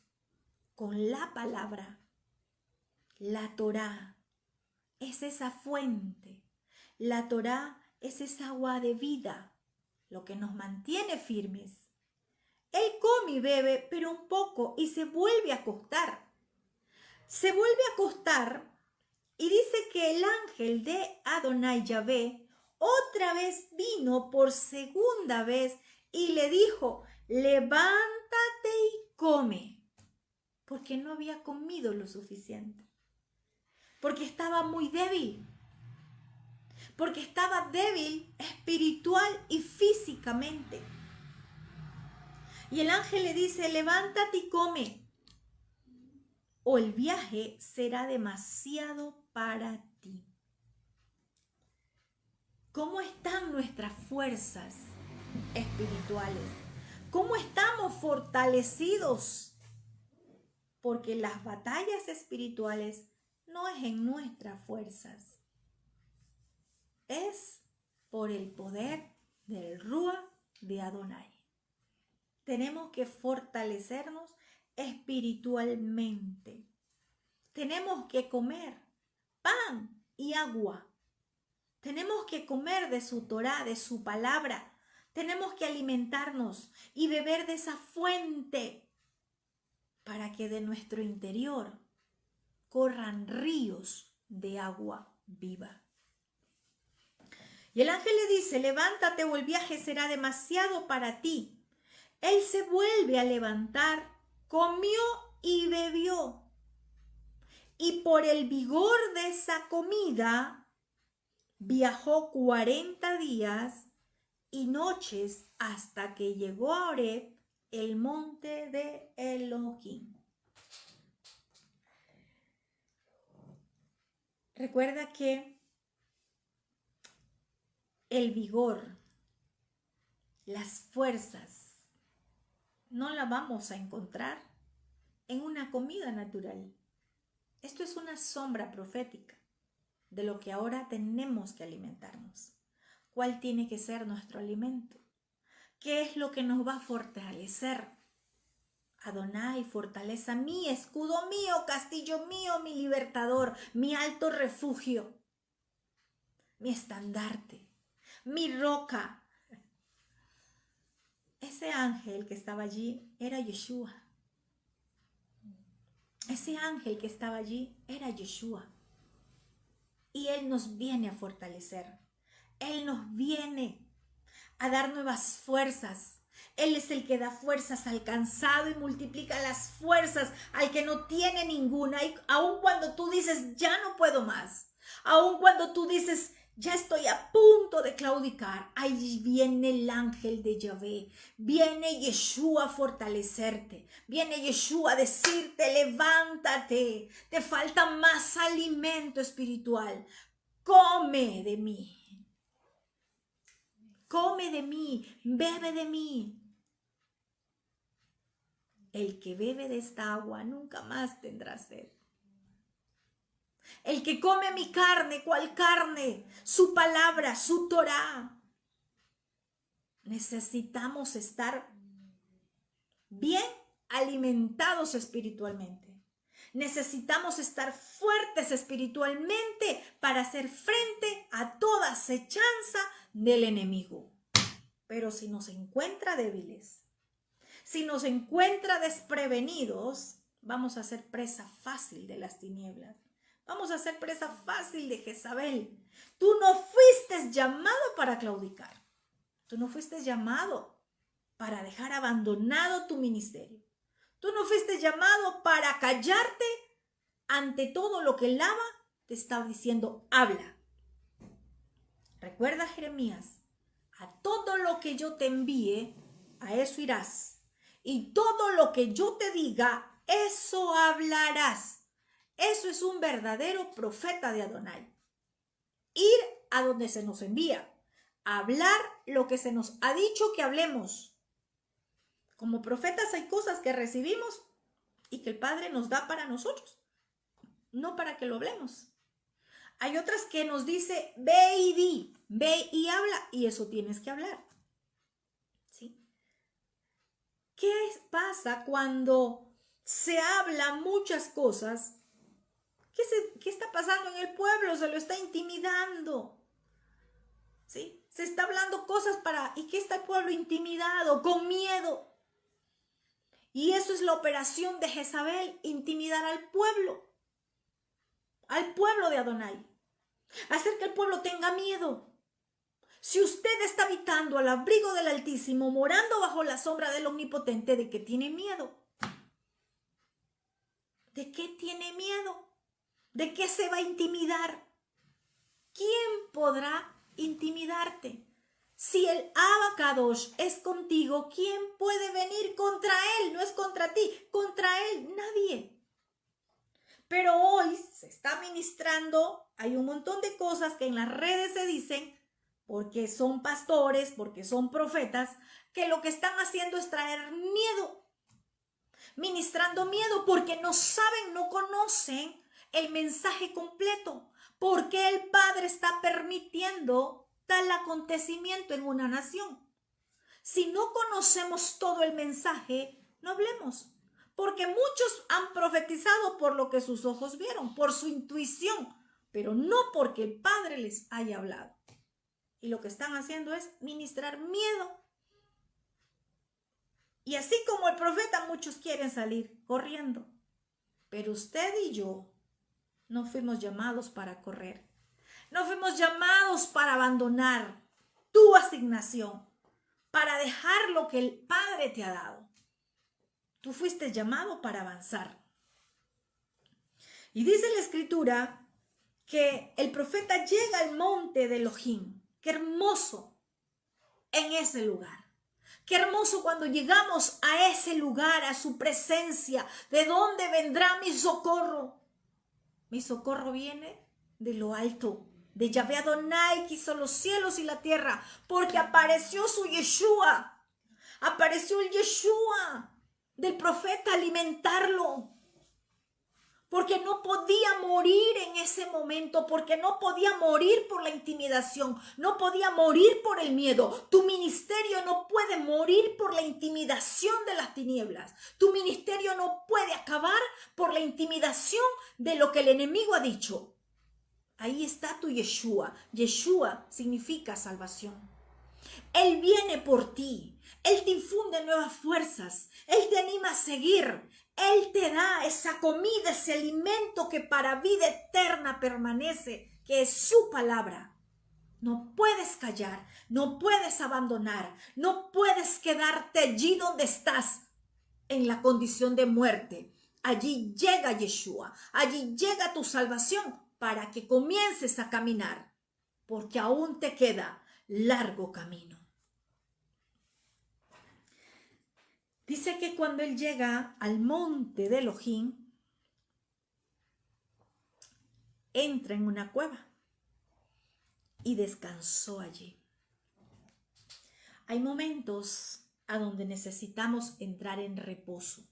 con la palabra. La Torá es esa fuente. La Torá es esa agua de vida, lo que nos mantiene firmes. Él come y bebe, pero un poco, y se vuelve a acostar. Se vuelve a acostar y dice que el ángel de Adonai Yahvé otra vez vino por segunda vez y le dijo, levántate y come, porque no había comido lo suficiente, porque estaba muy débil, porque estaba débil espiritual y físicamente. Y el ángel le dice, levántate y come, o el viaje será demasiado para ti. ¿Cómo están nuestras fuerzas espirituales? ¿Cómo estamos fortalecidos? Porque las batallas espirituales no es en nuestras fuerzas. Es por el poder del Ruach de Adonai. Tenemos que fortalecernos espiritualmente. Tenemos que comer pan y agua. Tenemos que comer de su Torá, de su palabra. Tenemos que alimentarnos y beber de esa fuente para que de nuestro interior corran ríos de agua viva. Y el ángel le dice, levántate o el viaje será demasiado para ti. Él se vuelve a levantar, comió y bebió. Y por el vigor de esa comida, viajó 40 días y noches hasta que llegó a Horeb, el monte de Elohim. Recuerda que el vigor, las fuerzas, no la vamos a encontrar en una comida natural. Esto es una sombra profética de lo que ahora tenemos que alimentarnos. ¿Cuál tiene que ser nuestro alimento? ¿Qué es lo que nos va a fortalecer? Adonai, fortaleza mía, escudo mío, castillo mío, mi libertador, mi alto refugio, mi estandarte, mi roca. Ese ángel que estaba allí era Yeshua. Ese ángel que estaba allí era Yeshua. Y Él nos viene a fortalecer. Él nos viene a dar nuevas fuerzas. Él es el que da fuerzas al cansado y multiplica las fuerzas al que no tiene ninguna. Y aun cuando tú dices, ya no puedo más. Aun cuando tú dices, ya estoy a punto de claudicar. Ahí viene el ángel de Yahvé. Viene Yeshua a fortalecerte. Viene Yeshua a decirte, levántate. Te falta más alimento espiritual. Come de mí. Come de mí. Bebe de mí. El que bebe de esta agua nunca más tendrá sed. El que come mi carne, ¿cuál carne? Su palabra, su Torá. Necesitamos estar bien alimentados espiritualmente. Necesitamos estar fuertes espiritualmente para hacer frente a toda acechanza del enemigo. Pero si nos encuentra débiles, si nos encuentra desprevenidos, vamos a ser presa fácil de las tinieblas. Vamos a ser presa fácil de Jezabel. Tú no fuiste llamado para claudicar. Tú no fuiste llamado para dejar abandonado tu ministerio. Tú no fuiste llamado para callarte ante todo lo que el Abba te estaba diciendo. Habla. Recuerda, Jeremías, a todo lo que yo te envíe, a eso irás. Y todo lo que yo te diga, eso hablarás. Eso es un verdadero profeta de Adonai. Ir a donde se nos envía. Hablar lo que se nos ha dicho que hablemos. Como profetas hay cosas que recibimos y que el Padre nos da para nosotros, no para que lo hablemos. Hay otras que nos dice, ve y di, ve y habla, y eso tienes que hablar. ¿Sí? ¿Qué pasa cuando se habla muchas cosas? ¿Qué está pasando en el pueblo? Se lo está intimidando. ¿Sí? Se está hablando cosas ¿y qué está el pueblo intimidado? Con miedo. Y eso es la operación de Jezabel, intimidar al pueblo de Adonai. Hacer que el pueblo tenga miedo. Si usted está habitando al abrigo del Altísimo, morando bajo la sombra del Omnipotente, ¿de qué tiene miedo? ¿De qué tiene miedo? ¿De qué se va a intimidar? ¿Quién podrá intimidarte? Si el Abacadosh es contigo, ¿quién puede venir contra él? No es contra ti, contra él nadie. Pero hoy se está ministrando, hay un montón de cosas que en las redes se dicen, porque son pastores, porque son profetas, que lo que están haciendo es traer miedo, ministrando miedo, porque no saben, no conocen el mensaje completo. ¿Por qué el Padre está permitiendo tal acontecimiento en una nación? Si no conocemos todo el mensaje, no hablemos. Porque muchos han profetizado por lo que sus ojos vieron, por su intuición, pero no porque el Padre les haya hablado. Y lo que están haciendo es ministrar miedo. Y así como el profeta, muchos quieren salir corriendo. Pero usted y yo no fuimos llamados para correr. No fuimos llamados para abandonar tu asignación, para dejar lo que el Padre te ha dado. Tú fuiste llamado para avanzar. Y dice la Escritura que el profeta llega al monte de Elohim. Qué hermoso en ese lugar. Qué hermoso cuando llegamos a ese lugar, a su presencia. ¿De dónde vendrá mi socorro? Mi socorro viene de lo alto, de Yahvé Adonai, que hizo los cielos y la tierra, porque apareció su Yeshua. Apareció el Yeshua del profeta a alimentarlo. Porque no podía morir en ese momento, porque no podía morir por la intimidación, no podía morir por el miedo. Tu ministerio no puede morir por la intimidación de las tinieblas. Tu ministerio no puede acabar por la intimidación de lo que el enemigo ha dicho. Ahí está tu Yeshua. Yeshua significa salvación. Él viene por ti. Él te infunde nuevas fuerzas. Él te anima a seguir. Él te da esa comida, ese alimento que para vida eterna permanece, que es su palabra. No puedes callar, no puedes abandonar, no puedes quedarte allí donde estás, en la condición de muerte. Allí llega Yeshua, allí llega tu salvación para que comiences a caminar, porque aún te queda largo camino. Dice que cuando él llega al monte de Elohim, entra en una cueva y descansó allí. Hay momentos a donde necesitamos entrar en reposo.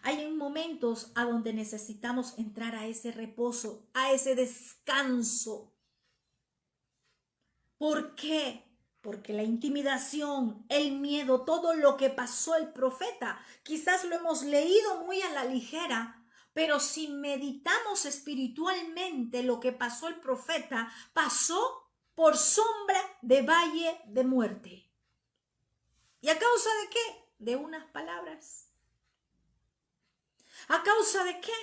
Hay momentos a donde necesitamos entrar a ese reposo, a ese descanso. ¿Por qué? Porque la intimidación, el miedo, todo lo que pasó el profeta, quizás lo hemos leído muy a la ligera, pero si meditamos espiritualmente lo que pasó el profeta, pasó por sombra de valle de muerte. ¿Y a causa de qué? De unas palabras. ¿A causa de qué?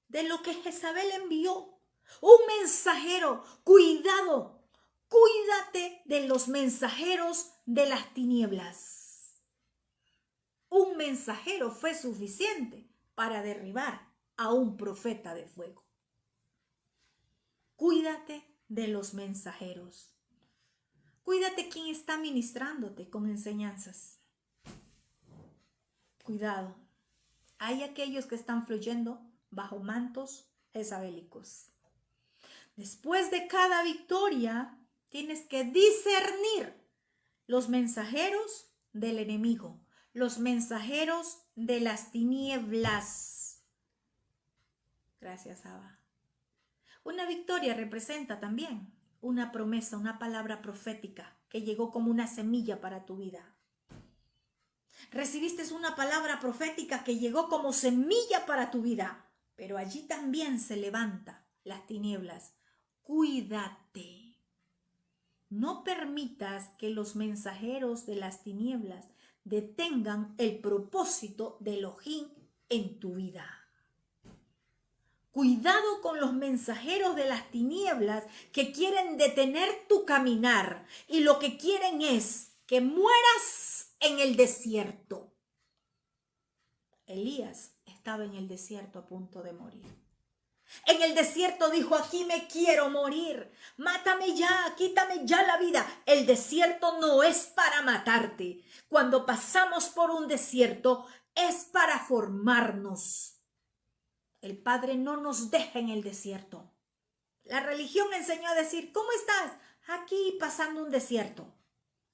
De lo que Jezabel envió. Un mensajero. Cuidado. Cuídate de los mensajeros de las tinieblas. Un mensajero fue suficiente para derribar a un profeta de fuego. Cuídate de los mensajeros. Cuídate quien está ministrándote con enseñanzas. Cuidado. Hay aquellos que están fluyendo bajo mantos jezabélicos. Después de cada victoria, tienes que discernir los mensajeros del enemigo, los mensajeros de las tinieblas. Gracias, Abba. Una victoria representa también una promesa, una palabra profética que llegó como una semilla para tu vida. Recibiste una palabra profética que llegó como semilla para tu vida, pero allí también se levantan las tinieblas. Cuídate. No permitas que los mensajeros de las tinieblas detengan el propósito de Elohim en tu vida. Cuidado con los mensajeros de las tinieblas que quieren detener tu caminar y lo que quieren es que mueras en el desierto. Elías estaba en el desierto a punto de morir. En el desierto dijo: aquí me quiero morir, mátame ya, quítame ya la vida. El desierto no es para matarte. Cuando pasamos por un desierto es para formarnos. El Padre no nos deja en el desierto. La religión enseñó a decir: ¿cómo estás? Aquí pasando un desierto.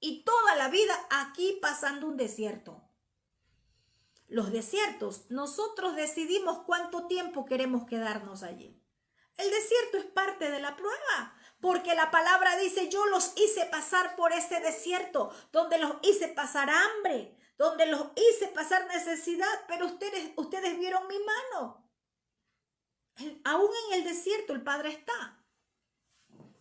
Y toda la vida aquí pasando un desierto. Los desiertos, nosotros decidimos cuánto tiempo queremos quedarnos allí. El desierto es parte de la prueba, Porque la palabra dice, yo los hice pasar por ese desierto, donde los hice pasar hambre, donde los hice pasar necesidad, pero ustedes vieron mi mano. Aún en el desierto el Padre está.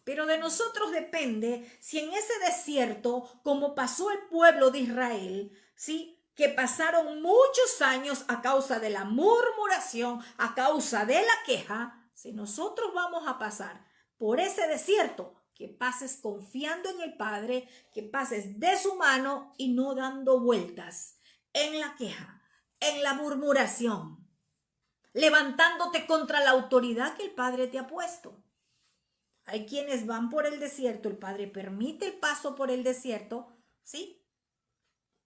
Pero de nosotros depende si en ese desierto, como pasó el pueblo de Israel, ¿sí?, que pasaron muchos años a causa de la murmuración, a causa de la queja, si nosotros vamos a pasar por ese desierto, que pases confiando en el Padre, que pases de su mano y no dando vueltas en la queja, en la murmuración, levantándote contra la autoridad que el Padre te ha puesto. Hay quienes van por el desierto, el Padre permite el paso por el desierto, ¿sí?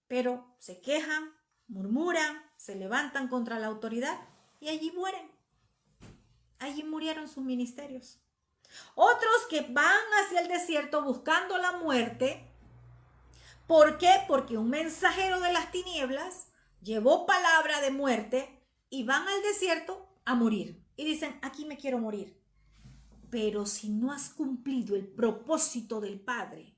Pero se quejan, murmuran, se levantan contra la autoridad y allí mueren. Allí murieron sus ministerios. Otros que van hacia el desierto buscando la muerte. ¿Por qué? Porque un mensajero de las tinieblas llevó palabra de muerte y van al desierto a morir. Y dicen, aquí me quiero morir. Pero si no has cumplido el propósito del Padre,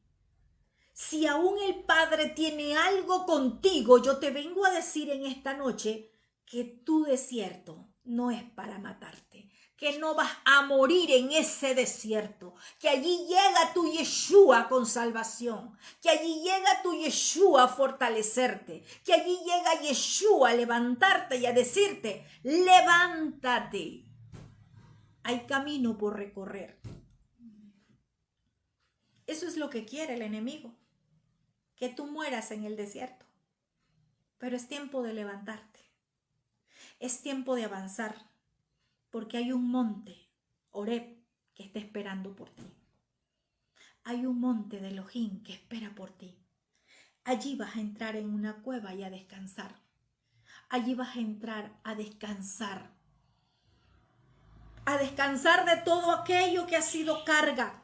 si aún el Padre tiene algo contigo, yo te vengo a decir en esta noche que tu desierto no es para matarte, que no vas a morir en ese desierto, que allí llega tu Yeshua con salvación, que allí llega tu Yeshua a fortalecerte, que allí llega Yeshua a levantarte y a decirte, levántate. Hay camino por recorrer. Eso es lo que quiere el enemigo, que tú mueras en el desierto. Pero es tiempo de levantarte. Es tiempo de avanzar, porque hay un monte, Horeb, que está esperando por ti. Hay un monte de Elohim que espera por ti. Allí vas a entrar en una cueva y a descansar. Allí vas a entrar a descansar. A descansar de todo aquello que ha sido carga.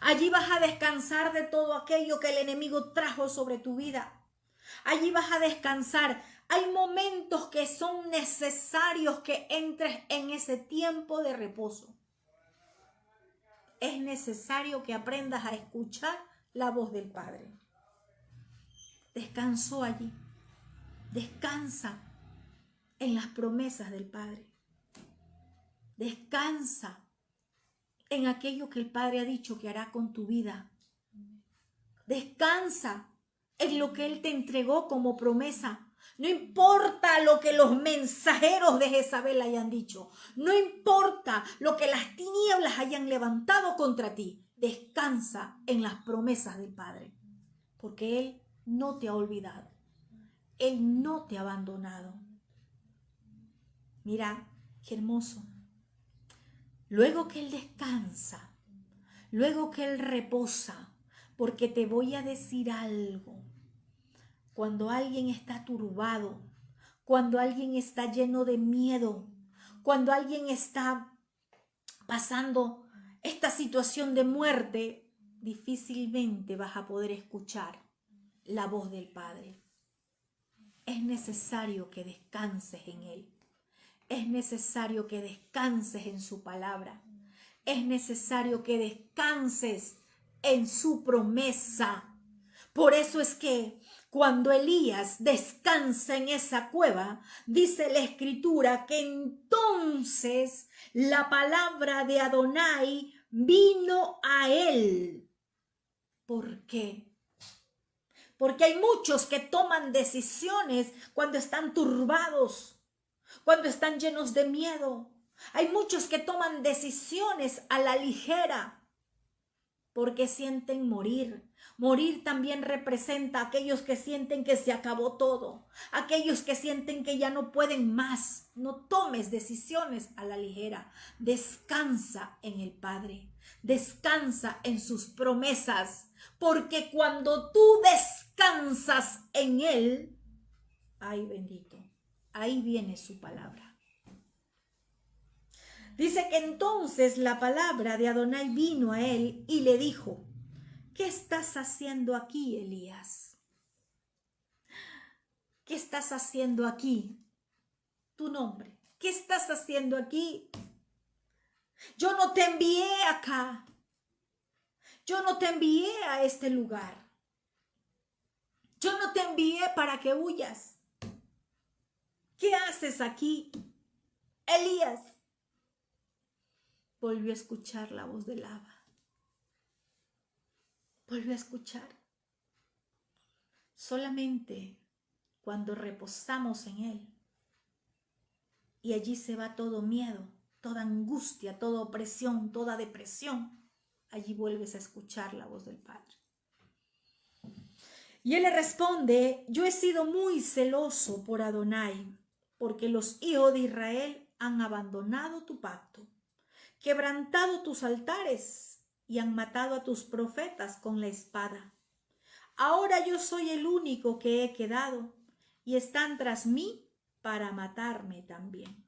Allí vas a descansar de todo aquello que el enemigo trajo sobre tu vida. Allí vas a descansar. Hay momentos que son necesarios que entres en ese tiempo de reposo. Es necesario que aprendas a escuchar la voz del Padre. Descansó allí. Descansa en las promesas del Padre. Descansa en aquello que el Padre ha dicho que hará con tu vida. Descansa en lo que Él te entregó como promesa. No importa lo que los mensajeros de Jezabel hayan dicho. No importa lo que las tinieblas hayan levantado contra ti. Descansa en las promesas del Padre. Porque Él no te ha olvidado. Él no te ha abandonado. Mira, qué hermoso. Luego que Él descansa, luego que Él reposa, porque te voy a decir algo. Cuando alguien está turbado, cuando alguien está lleno de miedo, cuando alguien está pasando esta situación de muerte, difícilmente vas a poder escuchar la voz del Padre. Es necesario que descanses en Él. Es necesario que descanses en su palabra. Es necesario que descanses en su promesa. Por eso es que cuando Elías descansa en esa cueva, dice la Escritura que entonces la palabra de Adonai vino a él. ¿Por qué? Porque hay muchos que toman decisiones cuando están turbados, cuando están llenos de miedo. Hay muchos que toman decisiones a la ligera porque sienten morir. Morir también representa a aquellos que sienten que se acabó todo, aquellos que sienten que ya no pueden más. No tomes decisiones a la ligera. Descansa en el Padre, descansa en sus promesas, porque cuando tú descansas en Él, ay bendito, ahí viene su palabra. Dice que entonces la palabra de Adonai vino a él y le dijo, ¿qué estás haciendo aquí, Elías? ¿Qué estás haciendo aquí? Tu nombre. ¿Qué estás haciendo aquí? Yo no te envié acá. Yo no te envié a este lugar. Yo no te envié para que huyas. ¿Qué haces aquí, Elías? Volvió a escuchar la voz del Abba. Volvió a escuchar. Solamente cuando reposamos en Él. Y allí se va todo miedo, toda angustia, toda opresión, toda depresión. Allí vuelves a escuchar la voz del Padre. Y Él le responde, yo he sido muy celoso por Adonai, porque los hijos de Israel han abandonado tu pacto, quebrantado tus altares y han matado a tus profetas con la espada. Ahora yo soy el único que he quedado y están tras mí para matarme también.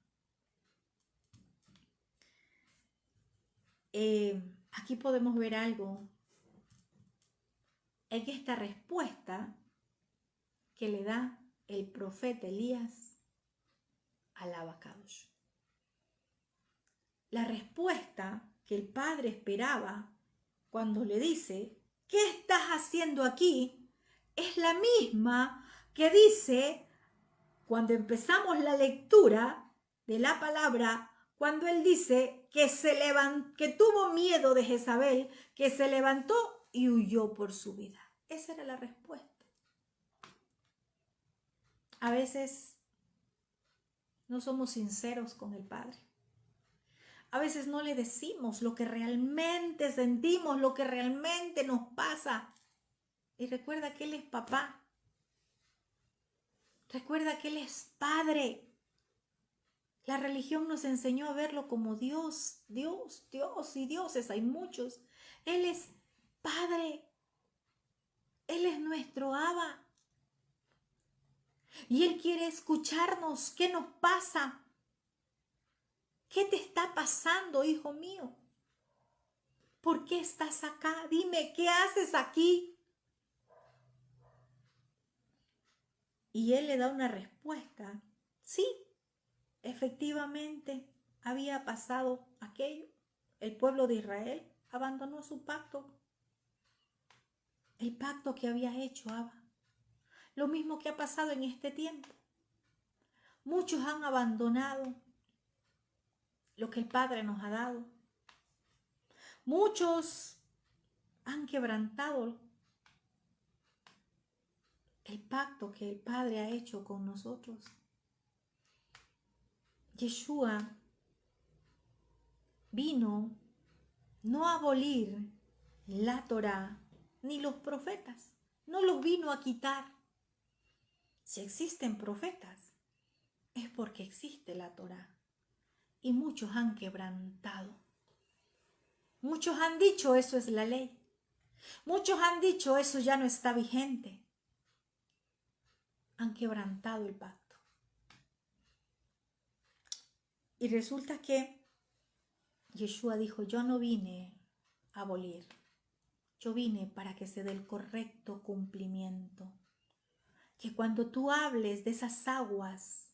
Aquí podemos ver algo en esta respuesta que le da el profeta Elías al Abacados. La respuesta que el padre esperaba cuando le dice, ¿qué estás haciendo aquí? Es la misma que dice cuando empezamos la lectura de la palabra, cuando él dice que tuvo miedo de Jezabel, que se levantó y huyó por su vida. Esa era la respuesta. A veces no somos sinceros con el Padre. A veces no le decimos lo que realmente sentimos, lo que realmente nos pasa. Y recuerda que Él es papá. Recuerda que Él es Padre. La religión nos enseñó a verlo como Dios, Dios, Dios y dioses. Hay muchos. Él es Padre. Él es nuestro Abba. Y Él quiere escucharnos. ¿Qué nos pasa? ¿Qué te está pasando, hijo mío? ¿Por qué estás acá? Dime, ¿qué haces aquí? Y Él le da una respuesta. Sí, efectivamente había pasado aquello. El pueblo de Israel abandonó su pacto. El pacto que había hecho Abba. Lo mismo que ha pasado en este tiempo. Muchos han abandonado lo que el Padre nos ha dado. Muchos han quebrantado el pacto que el Padre ha hecho con nosotros. Yeshua vino no a abolir la Torá ni los profetas. No los vino a quitar. Si existen profetas, es porque existe la Torá. Y muchos han quebrantado. Muchos han dicho eso es la ley. Muchos han dicho eso ya no está vigente. Han quebrantado el pacto. Y resulta que Yeshua dijo, yo no vine a abolir. Yo vine para que se dé el correcto cumplimiento. Que cuando tú hables de esas aguas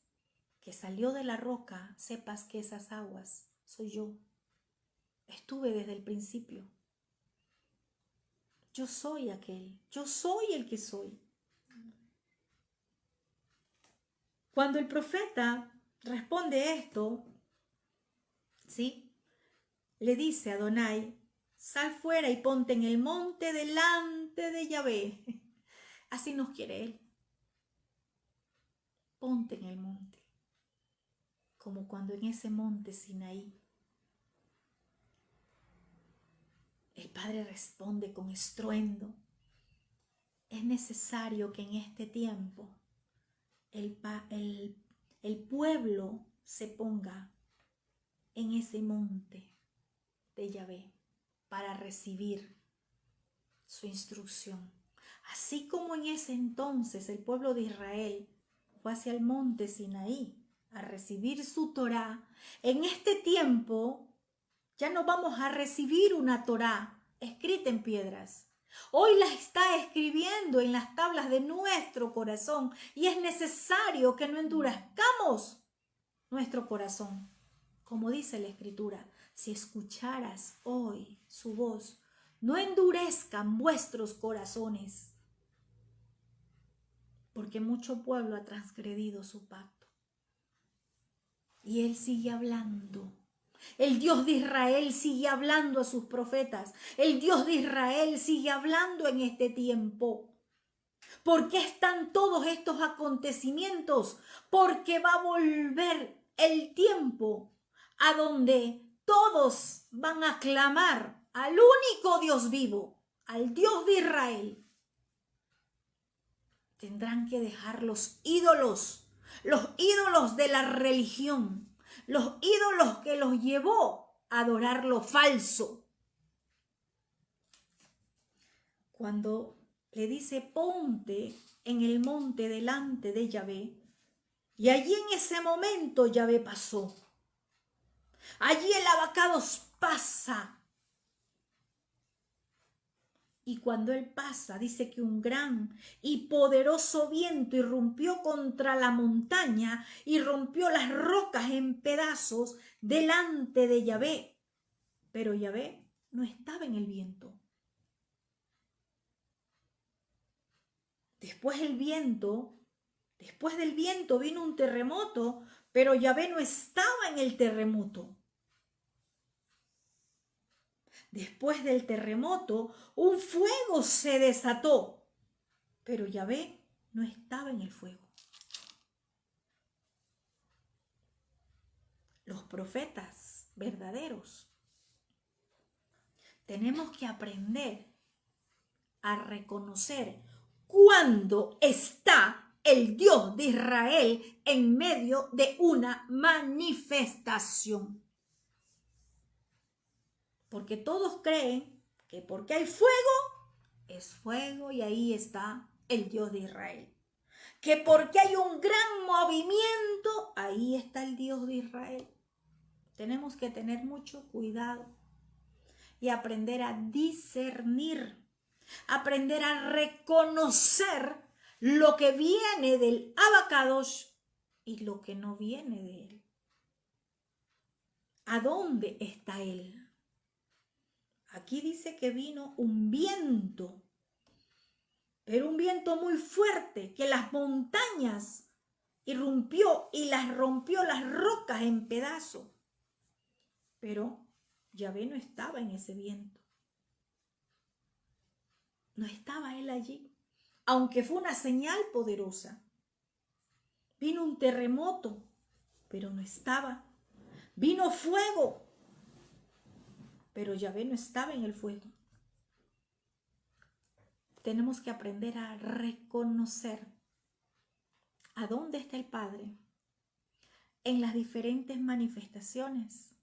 que salió de la roca, sepas que esas aguas soy yo. Estuve desde el principio. Yo soy aquel. Yo soy el que soy. Cuando el profeta responde esto, ¿sí? Le dice a Adonai, sal fuera y ponte en el monte delante de Yahvé. Así nos quiere Él. Ponte en el monte. Como cuando en ese monte Sinaí el Padre responde con estruendo. Es necesario que en este tiempo el pueblo se ponga en ese monte de Yahvé para recibir su instrucción. Así como en ese entonces el pueblo de Israel fue hacia el monte Sinaí a recibir su Torá, en este tiempo ya no vamos a recibir una Torá escrita en piedras. Hoy la está escribiendo en las tablas de nuestro corazón y es necesario que no endurezcamos nuestro corazón. Como dice la Escritura, si escucharas hoy su voz, no endurezcan vuestros corazones, porque mucho pueblo ha transgredido su pacto. Y Él sigue hablando. El Dios de Israel sigue hablando a sus profetas. El Dios de Israel sigue hablando en este tiempo. ¿Por qué están todos estos acontecimientos? Porque va a volver el tiempo a donde todos van a clamar al único Dios vivo, al Dios de Israel. Tendrán que dejar los ídolos de la religión, los ídolos que los llevó a adorar lo falso. Cuando le dice, ponte en el monte delante de Yahvé, y allí en ese momento Yahvé pasó. Allí el Abacados pasa. Y cuando él pasa, dice que un gran y poderoso viento irrumpió contra la montaña y rompió las rocas en pedazos delante de Yahvé. Pero Yahvé no estaba en el viento. Después del viento vino un terremoto, pero Yahvé no estaba en el terremoto. Después del terremoto, un fuego se desató, pero Yahvé no estaba en el fuego. Los profetas verdaderos tenemos que aprender a reconocer cuándo está el Dios de Israel en medio de una manifestación. Porque todos creen que porque hay fuego, es fuego y ahí está el Dios de Israel. Que porque hay un gran movimiento, ahí está el Dios de Israel. Tenemos que tener mucho cuidado y aprender a discernir, aprender a reconocer lo que viene del Abacados y lo que no viene de él. ¿A dónde está él? Aquí dice que vino un viento, pero un viento muy fuerte que las montañas irrumpió y rompió las rocas en pedazos. Pero Yahvé no estaba en ese viento. No estaba él allí, aunque fue una señal poderosa. Vino un terremoto, pero no estaba. Vino fuego, pero Yahvé no estaba en el fuego. Tenemos que aprender a reconocer a dónde está el Padre en las diferentes manifestaciones,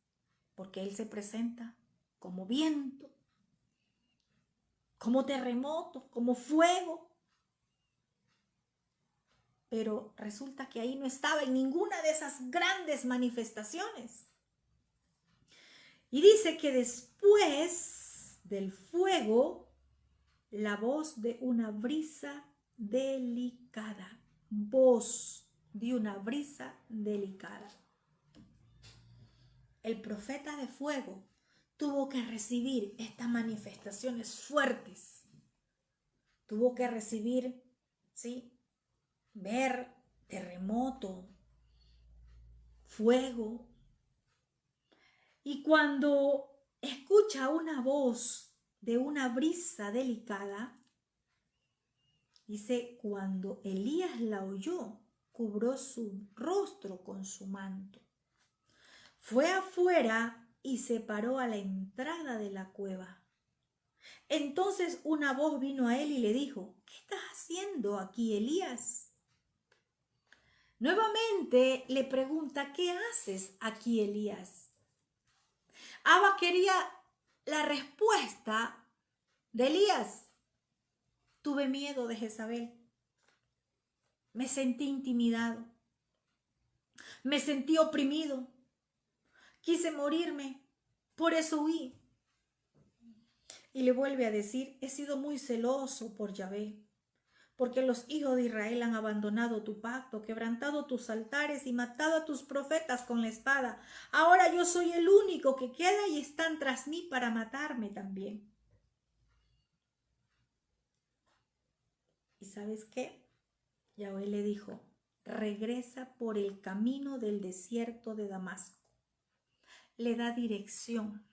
porque Él se presenta como viento, como terremoto, como fuego. Pero resulta que ahí no estaba en ninguna de esas grandes manifestaciones. Y dice que después del fuego, la voz de una brisa delicada. Voz de una brisa delicada. El profeta de fuego tuvo que recibir estas manifestaciones fuertes. Tuvo que recibir, ¿sí?, ver terremoto, fuego. Y cuando escucha una voz de una brisa delicada, dice, cuando Elías la oyó, cubrió su rostro con su manto. Fue afuera y se paró a la entrada de la cueva. Entonces una voz vino a él y le dijo, ¿qué estás haciendo aquí, Elías? Nuevamente le pregunta, ¿qué haces aquí, Elías? Abba quería la respuesta de Elías. Tuve miedo de Jezabel. Me sentí intimidado. Me sentí oprimido. Quise morirme. Por eso huí. Y le vuelve a decir, he sido muy celoso por Yahvé, porque los hijos de Israel han abandonado tu pacto, quebrantado tus altares y matado a tus profetas con la espada. Ahora yo soy el único que queda y están tras mí para matarme también. ¿Y sabes qué? Yahweh le dijo, regresa por el camino del desierto de Damasco. Le da dirección.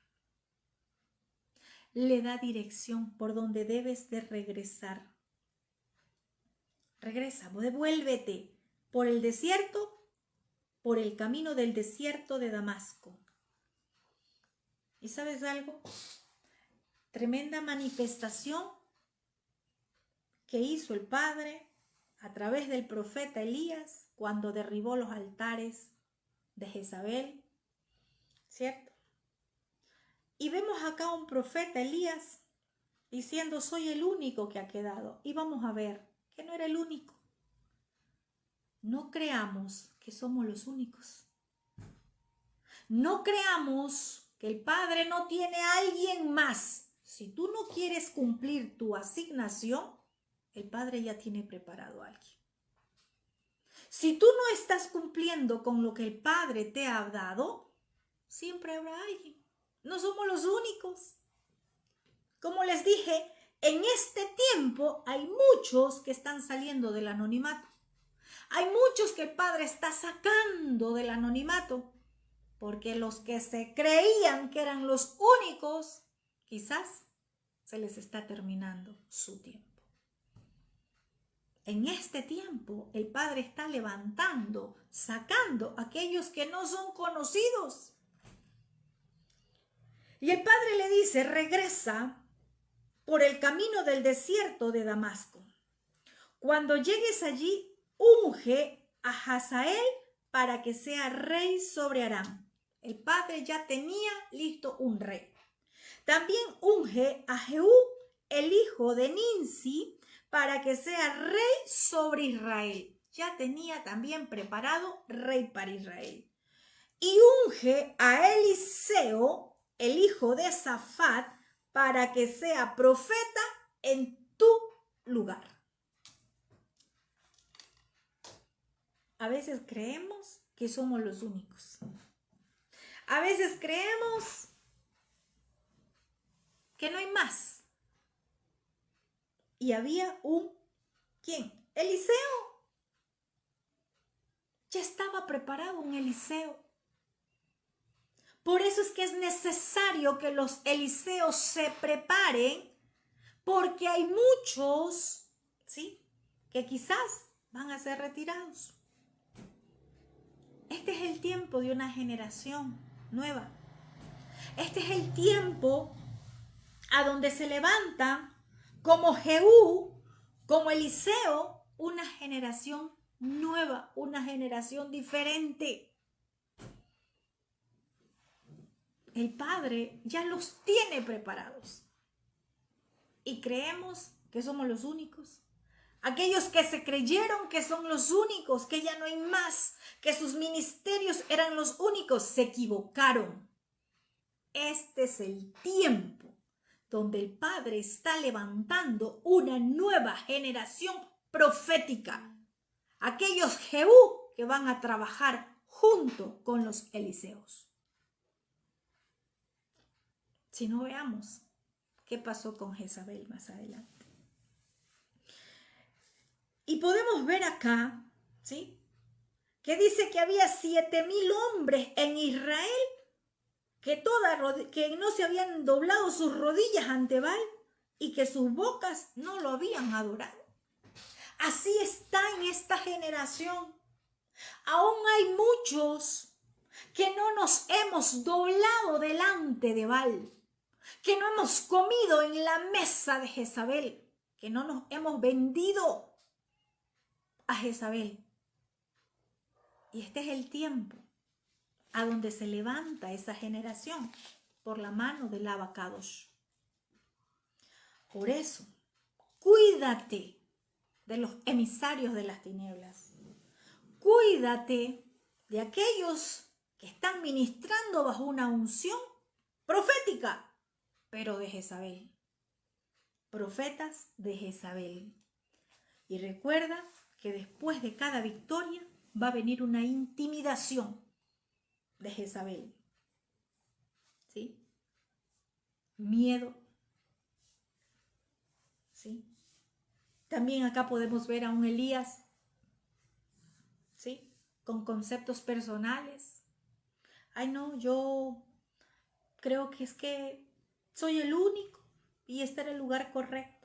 Le da dirección por donde debes de regresar. Regresa, devuélvete por el desierto, por el camino del desierto de Damasco. ¿Y sabes algo? Tremenda manifestación que hizo el Padre a través del profeta Elías cuando derribó los altares de Jezabel, ¿cierto? Y vemos acá un profeta Elías diciendo, soy el único que ha quedado. Y vamos a ver que no era el único. No creamos que somos los únicos. No creamos que el Padre no tiene a alguien más. Si tú no quieres cumplir tu asignación, el Padre ya tiene preparado a alguien. Si tú no estás cumpliendo con lo que el Padre te ha dado, siempre habrá alguien. No somos los únicos. Como les dije, en este tiempo hay muchos que están saliendo del anonimato. Hay muchos que el Padre está sacando del anonimato, porque los que se creían que eran los únicos, quizás se les está terminando su tiempo. En este tiempo el Padre está levantando, sacando a aquellos que no son conocidos. Y el Padre le dice, regresa por el camino del desierto de Damasco. Cuando llegues allí, unge a Hazael para que sea rey sobre Aram. El Padre ya tenía listo un rey. También unge a Jehú, el hijo de Ninsi, para que sea rey sobre Israel. Ya tenía también preparado rey para Israel. Y unge a Eliseo, el hijo de Safat, para que sea profeta en tu lugar. A veces creemos que somos los únicos. A veces creemos que no hay más. Y había ¿quién? Eliseo. Ya estaba preparado un Eliseo. Por eso es que es necesario que los Eliseos se preparen, porque hay muchos, ¿sí?, que quizás van a ser retirados. Este es el tiempo de una generación nueva. Este es el tiempo a donde se levanta como Jehú, como Eliseo, una generación nueva, una generación diferente. El Padre ya los tiene preparados. Y creemos que somos los únicos. Aquellos que se creyeron que son los únicos, que ya no hay más, que sus ministerios eran los únicos, se equivocaron. Este es el tiempo donde el Padre está levantando una nueva generación profética. Aquellos Jehú que van a trabajar junto con los Eliseos. Si no, veamos qué pasó con Jezabel más adelante. Y podemos ver acá, ¿sí?, que dice que había 7,000 hombres en Israel que no se habían doblado sus rodillas ante Baal y que sus bocas no lo habían adorado. Así está en esta generación. Aún hay muchos que no nos hemos doblado delante de Baal, que no hemos comido en la mesa de Jezabel, que no nos hemos vendido a Jezabel. Y este es el tiempo a donde se levanta esa generación por la mano del Abacadosh. Por eso, cuídate de los emisarios de las tinieblas. Cuídate de aquellos que están ministrando bajo una unción profética, pero de Jezabel. Profetas de Jezabel. Y recuerda que después de cada victoria va a venir una intimidación de Jezabel. ¿Sí? Miedo. ¿Sí? También acá podemos ver a un Elías, ¿sí? Con conceptos personales. Ay, no, yo creo que es que soy el único y este era el lugar correcto.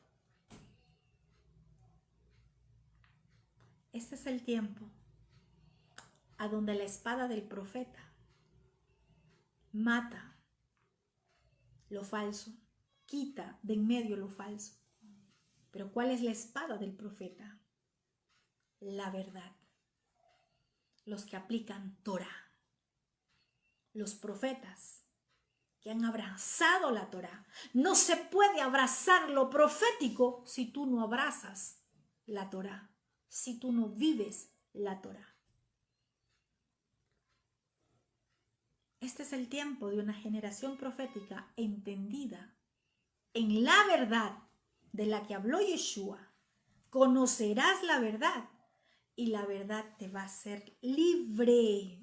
Este es el tiempo a donde la espada del profeta mata lo falso, quita de en medio lo falso. Pero ¿cuál es la espada del profeta? La verdad. Los que aplican Torah. Los profetas que han abrazado la Torah. No se puede abrazar lo profético si tú no abrazas la Torah, si tú no vives la Torah. Este es el tiempo de una generación profética entendida en la verdad de la que habló Yeshua. Conocerás la verdad y la verdad te va a hacer libre.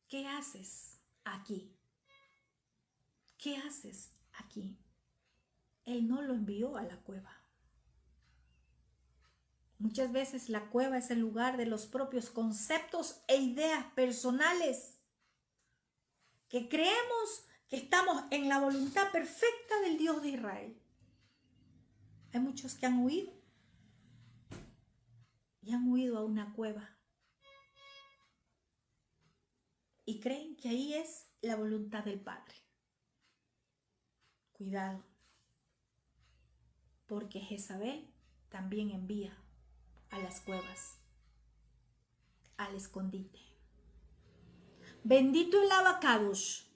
¿Qué haces aquí? ¿Qué haces aquí? Él no lo envió a la cueva. Muchas veces la cueva es el lugar de los propios conceptos e ideas personales que creemos que estamos en la voluntad perfecta del Dios de Israel. Hay muchos que han huido y han huido a una cueva y creen que ahí es la voluntad del Padre. Cuidado, porque Jezabel también envía a las cuevas, al escondite. Bendito el Abacados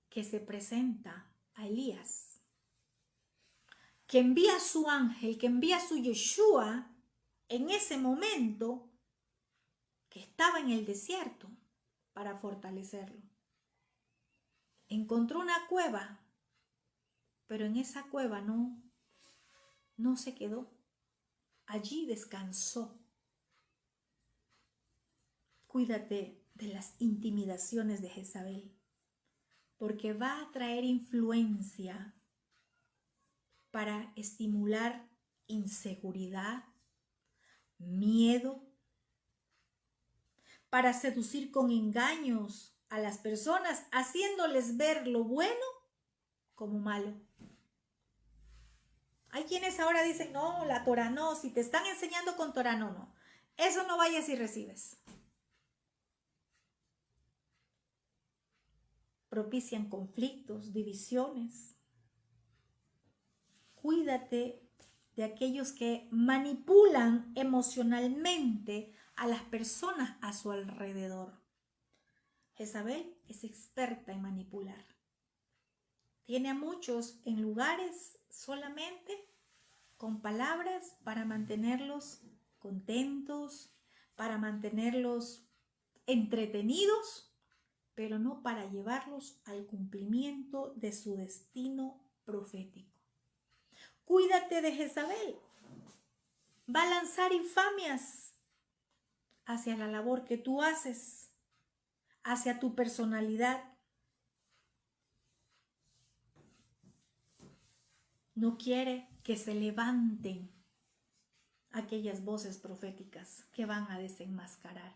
que se presenta a Elías, que envía a su ángel, que envía a su Yeshua en ese momento que estaba en el desierto para fortalecerlo. Encontró una cueva, pero en esa cueva no se quedó. Allí descansó. Cuídate de las intimidaciones de Jezabel, porque va a traer influencia para estimular inseguridad, miedo, para seducir con engaños a las personas, haciéndoles ver lo bueno como malo. Hay quienes ahora dicen, no, la Torah no, si te están enseñando con Torah, no. Eso no vayas y recibes. Propician conflictos, divisiones. Cuídate de aquellos que manipulan emocionalmente a las personas a su alrededor. Jezabel es experta en manipular. Tiene a muchos en lugares solamente con palabras para mantenerlos contentos, para mantenerlos entretenidos, pero no para llevarlos al cumplimiento de su destino profético. Cuídate de Jezabel. Va a lanzar infamias hacia la labor que tú haces, hacia tu personalidad. No quiere que se levanten aquellas voces proféticas que van a desenmascarar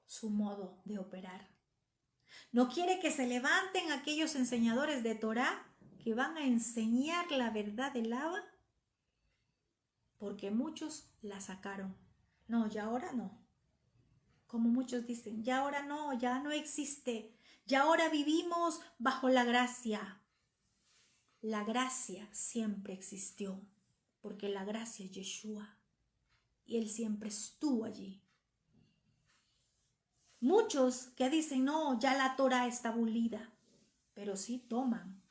su modo de operar. No quiere que se levanten aquellos enseñadores de Torah que van a enseñar la verdad del Abba, porque muchos la sacaron. No, ya ahora no. Como muchos dicen, ya ahora no, ya no existe. Ya ahora vivimos bajo la gracia. La gracia siempre existió, porque la gracia es Yeshua y Él siempre estuvo allí. Muchos que dicen, no, ya la Torah está abolida, pero sí toman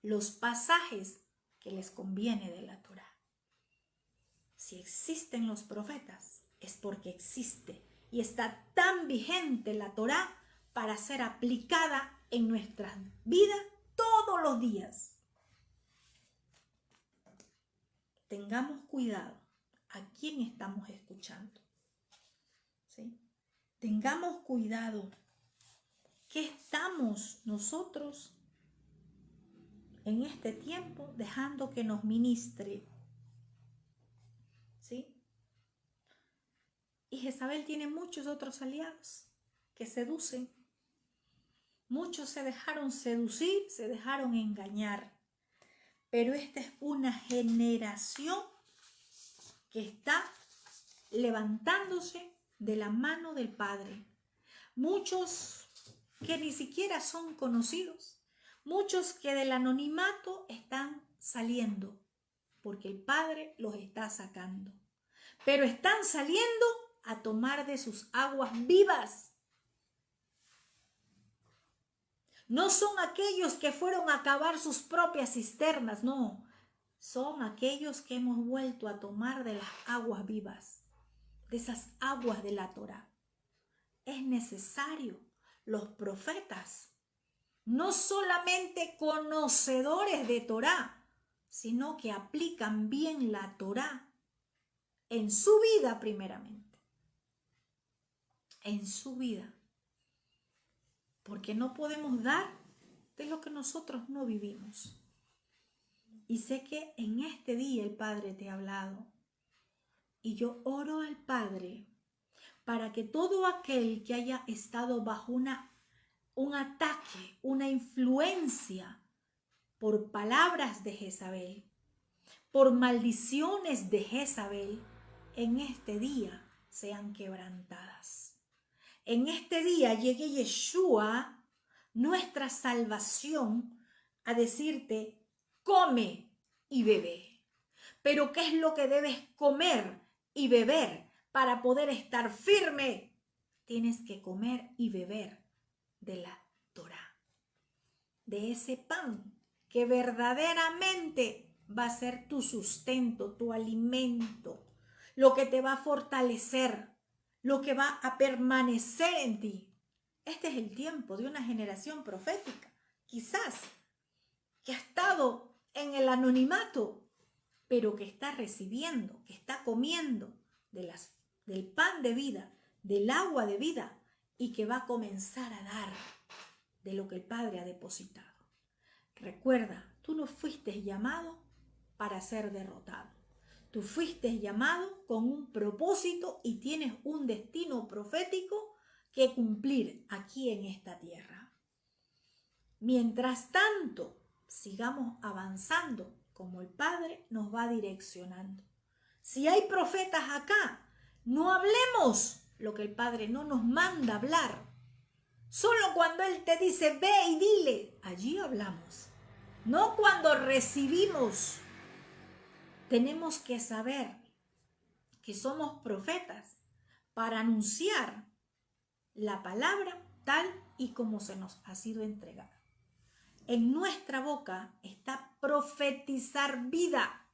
los pasajes que les conviene de la Torah. Si existen los profetas, es porque existe y está tan vigente la Torah para ser aplicada en nuestra vida todos los días. Tengamos cuidado a quién estamos escuchando. ¿Sí? Tengamos cuidado que estamos nosotros en este tiempo dejando que nos ministre. ¿Sí? Y Jezabel tiene muchos otros aliados que seducen. Muchos se dejaron seducir, se dejaron engañar. Pero esta es una generación que está levantándose de la mano del Padre. Muchos que ni siquiera son conocidos. Muchos que del anonimato están saliendo porque el Padre los está sacando. Pero están saliendo a tomar de sus aguas vivas. No son aquellos que fueron a cavar sus propias cisternas, no. Son aquellos que hemos vuelto a tomar de las aguas vivas, de esas aguas de la Torá. Es necesario, los profetas, no solamente conocedores de Torá, sino que aplican bien la Torá en su vida primeramente. En su vida. Porque no podemos dar de lo que nosotros no vivimos. Y sé que en este día el Padre te ha hablado. Y yo oro al Padre para que todo aquel que haya estado bajo un ataque, una influencia por palabras de Jezabel, por maldiciones de Jezabel, en este día sean quebrantadas. En este día llegue Yeshua, nuestra salvación, a decirte, come y bebe. Pero ¿qué es lo que debes comer y beber para poder estar firme? Tienes que comer y beber de la Torá, de ese pan que verdaderamente va a ser tu sustento, tu alimento, lo que te va a fortalecer, lo que va a permanecer en ti. Este es el tiempo de una generación profética, quizás, que ha estado en el anonimato, pero que está recibiendo, que está comiendo del pan de vida, del agua de vida, y que va a comenzar a dar de lo que el Padre ha depositado. Recuerda, tú no fuiste llamado para ser derrotado. Tú fuiste llamado con un propósito y tienes un destino profético que cumplir aquí en esta tierra. Mientras tanto, sigamos avanzando como el Padre nos va direccionando. Si hay profetas acá, no hablemos lo que el Padre no nos manda hablar. Solo cuando Él te dice, ve y dile, allí hablamos. No cuando recibimos. Tenemos que saber que somos profetas para anunciar la palabra tal y como se nos ha sido entregada. En nuestra boca está profetizar vida.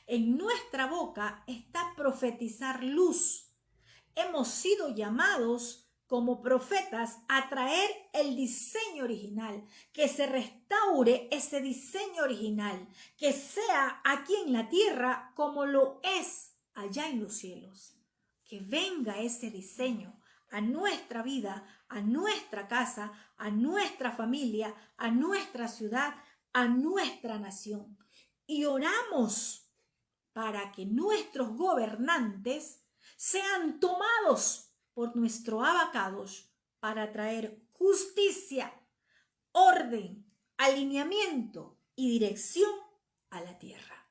En nuestra boca está profetizar luz. Hemos sido llamados como profetas a traer el diseño original, que se restaure ese diseño original, que sea aquí en la tierra como lo es allá en los cielos. Que venga ese diseño a nuestra vida, a nuestra casa, a nuestra familia, a nuestra ciudad, a nuestra nación. Y oramos para que nuestros gobernantes sean tomados por nuestro abacados para traer justicia, orden, alineamiento y dirección a la tierra.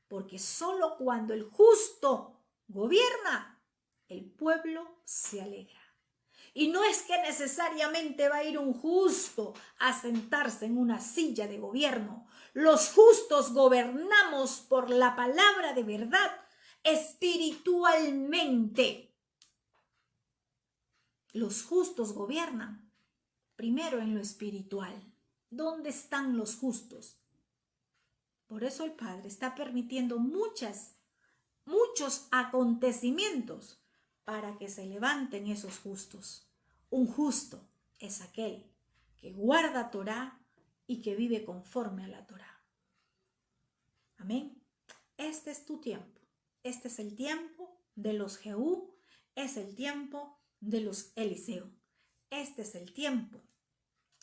Porque solo cuando el justo gobierna, el pueblo se alegra. Y no es que necesariamente va a ir un justo a sentarse en una silla de gobierno. Los justos gobernamos por la palabra de verdad espiritualmente. Los justos gobiernan primero en lo espiritual. ¿Dónde están los justos? Por eso el Padre está permitiendo muchos acontecimientos para que se levanten esos justos. Un justo es aquel que guarda Torá y que vive conforme a la Torá. Amén. Este es tu tiempo. Este es el tiempo de los Jehú. Es el tiempo de los Eliseo. Este es el tiempo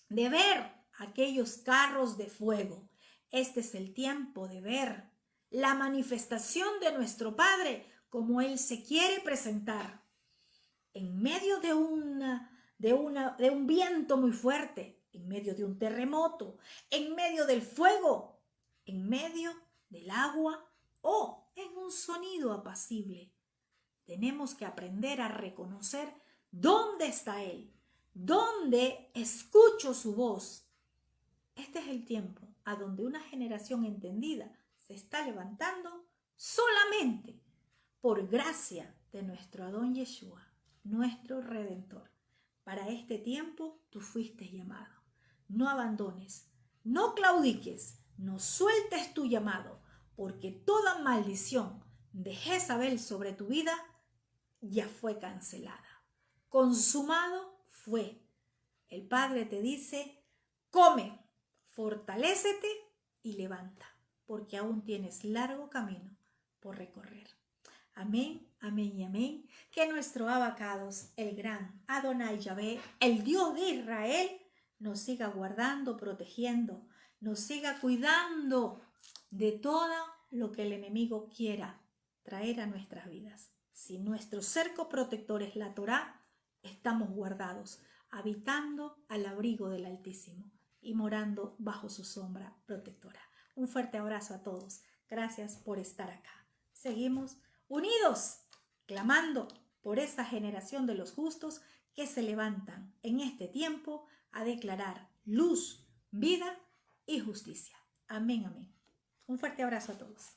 de ver aquellos carros de fuego. Este es el tiempo de ver la manifestación de nuestro Padre como Él se quiere presentar en medio de un viento muy fuerte, en medio de un terremoto, en medio del fuego, en medio del agua o en un sonido apacible. Tenemos que aprender a reconocer dónde está Él, dónde escucho su voz. Este es el tiempo a donde una generación entendida se está levantando solamente por gracia de nuestro Adón Yeshua, nuestro Redentor. Para este tiempo tú fuiste llamado. No abandones, no claudiques, no sueltes tu llamado, porque toda maldición de Jezabel sobre tu vida ya fue cancelada. Consumado fue. El Padre te dice, come, fortalécete y levanta, porque aún tienes largo camino por recorrer. Amén, amén y amén. Que nuestro Abacados, el gran Adonai Yahvé, el Dios de Israel, nos siga guardando, protegiendo, nos siga cuidando de todo lo que el enemigo quiera traer a nuestras vidas. Si nuestro cerco protector es la Torá, estamos guardados, habitando al abrigo del Altísimo y morando bajo su sombra protectora. Un fuerte abrazo a todos. Gracias por estar acá. Seguimos unidos, clamando por esa generación de los justos que se levantan en este tiempo a declarar luz, vida y justicia. Amén, amén. Un fuerte abrazo a todos.